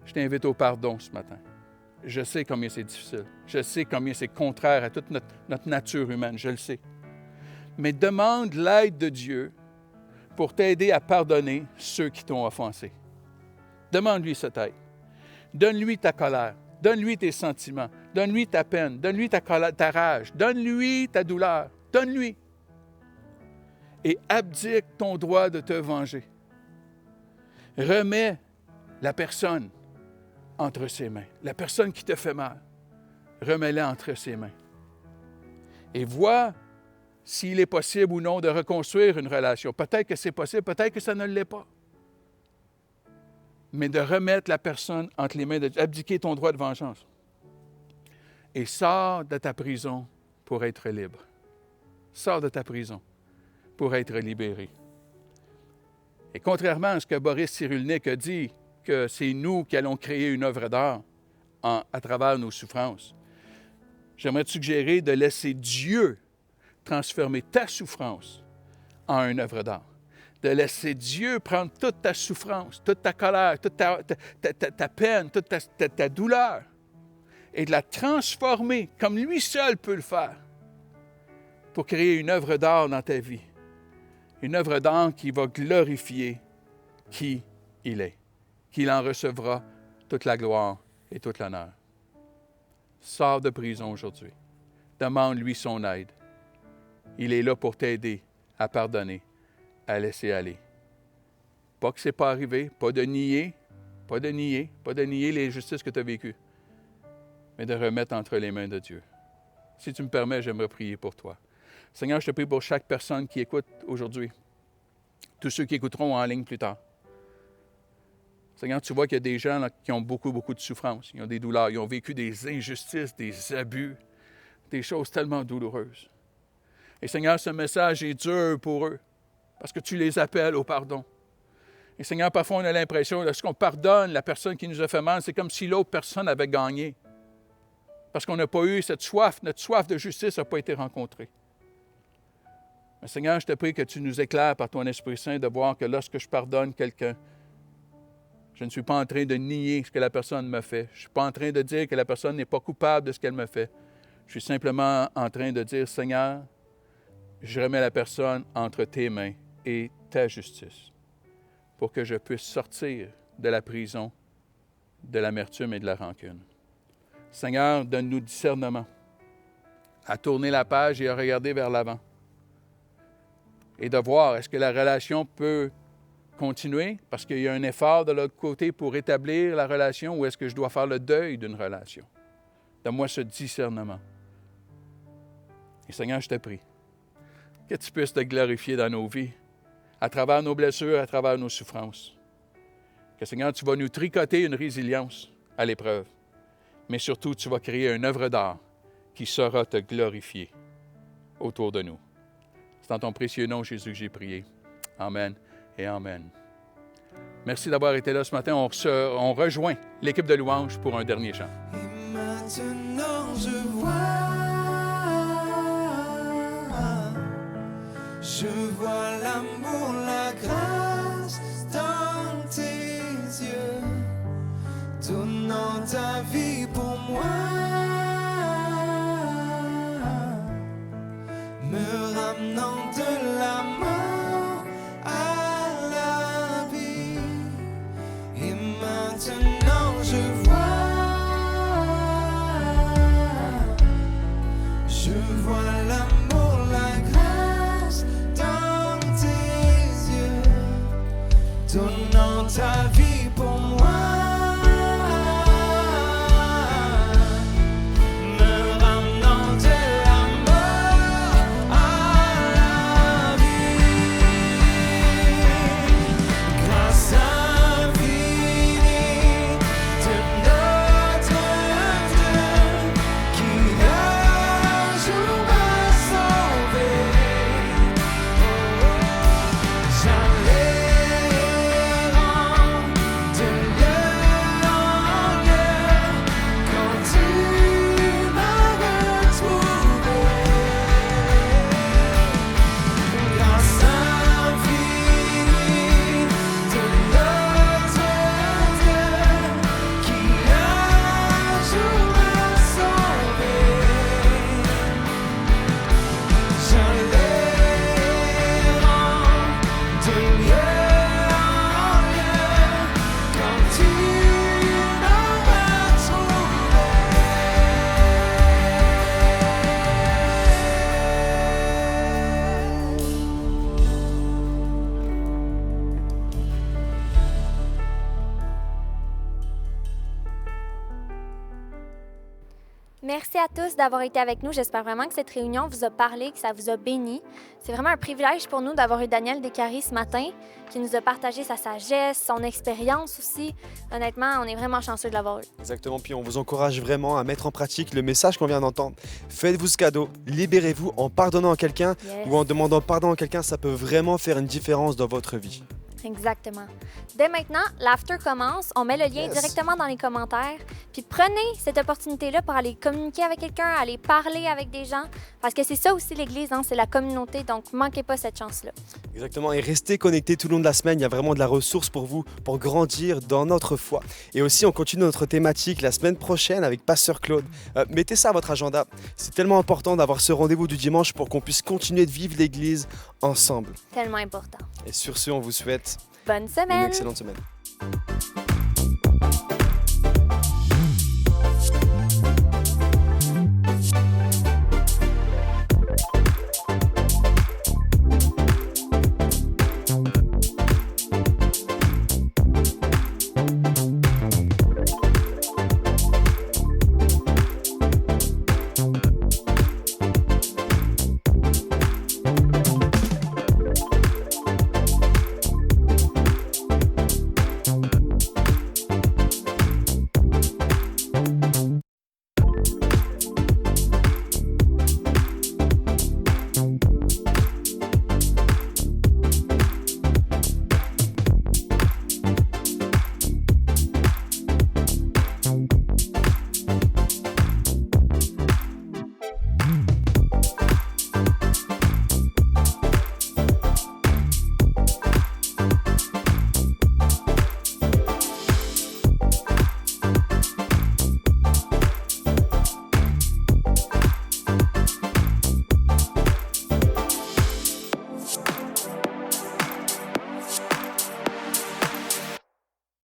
Je t'invite au pardon ce matin. Je sais combien c'est difficile. Je sais combien c'est contraire à toute notre nature humaine. Je le sais. Mais demande l'aide de Dieu pour t'aider à pardonner ceux qui t'ont offensé. Demande-lui cette aide. Donne-lui ta colère. Donne-lui tes sentiments. Donne-lui ta peine. Donne-lui ta rage. Donne-lui ta douleur. Donne-lui. Et abdique ton droit de te venger. Remets la personne entre ses mains. La personne qui te fait mal, remets-la entre ses mains. Et vois s'il est possible ou non de reconstruire une relation. Peut-être que c'est possible, peut-être que ça ne l'est pas. Mais de remettre la personne entre les mains de Dieu, abdiquer ton droit de vengeance. Et sors de ta prison pour être libre. Sors de ta prison pour être libéré. Et contrairement à ce que Boris Cyrulnik a dit, que c'est nous qui allons créer une œuvre d'art à travers nos souffrances, j'aimerais te suggérer de laisser Dieu transformer ta souffrance en une œuvre d'art. De laisser Dieu prendre toute ta souffrance, toute ta colère, toute ta peine, toute ta douleur et de la transformer comme lui seul peut le faire pour créer une œuvre d'art dans ta vie. Une œuvre d'art qui va glorifier qui il est, qu'il en recevra toute la gloire et tout l'honneur. Sors de prison aujourd'hui. Demande-lui son aide. Il est là pour t'aider à pardonner, à laisser aller. Pas que ce n'est pas arrivé, pas de nier les injustices que tu as vécues, mais de remettre entre les mains de Dieu. Si tu me permets, j'aimerais prier pour toi. Seigneur, je te prie pour chaque personne qui écoute aujourd'hui, tous ceux qui écouteront en ligne plus tard. Seigneur, tu vois qu'il y a des gens là, qui ont beaucoup de souffrance, ils ont des douleurs, ils ont vécu des injustices, des abus, des choses tellement douloureuses. Et Seigneur, ce message est dur pour eux, parce que tu les appelles au pardon. Et Seigneur, parfois on a l'impression, lorsqu'on pardonne la personne qui nous a fait mal, c'est comme si l'autre personne avait gagné. Parce qu'on n'a pas eu cette soif, notre soif de justice n'a pas été rencontrée. Mais Seigneur, je te prie que tu nous éclaires par ton Esprit Saint de voir que lorsque je pardonne quelqu'un, je ne suis pas en train de nier ce que la personne me fait. Je ne suis pas en train de dire que la personne n'est pas coupable de ce qu'elle me fait. Je suis simplement en train de dire, Seigneur, je remets la personne entre tes mains et ta justice pour que je puisse sortir de la prison, de l'amertume et de la rancune. Seigneur, donne-nous discernement à tourner la page et à regarder vers l'avant et de voir est-ce que la relation peut continuer parce qu'il y a un effort de l'autre côté pour établir la relation ou est-ce que je dois faire le deuil d'une relation? Donne-moi ce discernement. Et Seigneur, je te prie que tu puisses te glorifier dans nos vies, à travers nos blessures, à travers nos souffrances. Que Seigneur, tu vas nous tricoter une résilience à l'épreuve, mais surtout, tu vas créer une œuvre d'art qui saura te glorifier autour de nous. C'est dans ton précieux nom, Jésus, que j'ai prié. Amen et Amen. Merci d'avoir été là ce matin. On rejoint l'équipe de louanges pour un dernier chant. Et maintenant, je vois l'amour, la grâce dans tes yeux, donnant ta vie pour moi, me ramenant de la mort à la vie. Et maintenant je vois l'amour, la grâce dans tes yeux, donnant ta vie pour moi. Merci à tous d'avoir été avec nous. J'espère vraiment que cette réunion vous a parlé, que ça vous a béni. C'est vraiment un privilège pour nous d'avoir eu Daniel Descaries ce matin, qui nous a partagé sa sagesse, son expérience aussi. Honnêtement, on est vraiment chanceux de l'avoir eu. Exactement, puis on vous encourage vraiment à mettre en pratique le message qu'on vient d'entendre. Faites-vous ce cadeau, libérez-vous en pardonnant à quelqu'un ou en demandant pardon à quelqu'un. Ça peut vraiment faire une différence dans votre vie. Exactement. Dès maintenant, l'after commence. On met le lien directement dans les commentaires. Puis prenez cette opportunité-là pour aller communiquer avec quelqu'un, aller parler avec des gens. Parce que c'est ça aussi l'Église, hein, c'est la communauté. Donc, manquez pas cette chance-là. Exactement. Et restez connectés tout le long de la semaine. Il y a vraiment de la ressource pour vous, pour grandir dans notre foi. Et aussi, on continue notre thématique la semaine prochaine avec Pasteur Claude. Mettez ça à votre agenda. C'est tellement important d'avoir ce rendez-vous du dimanche pour qu'on puisse continuer de vivre l'Église ensemble. Tellement important. Et sur ce, on vous souhaite bonne semaine. Une excellente semaine.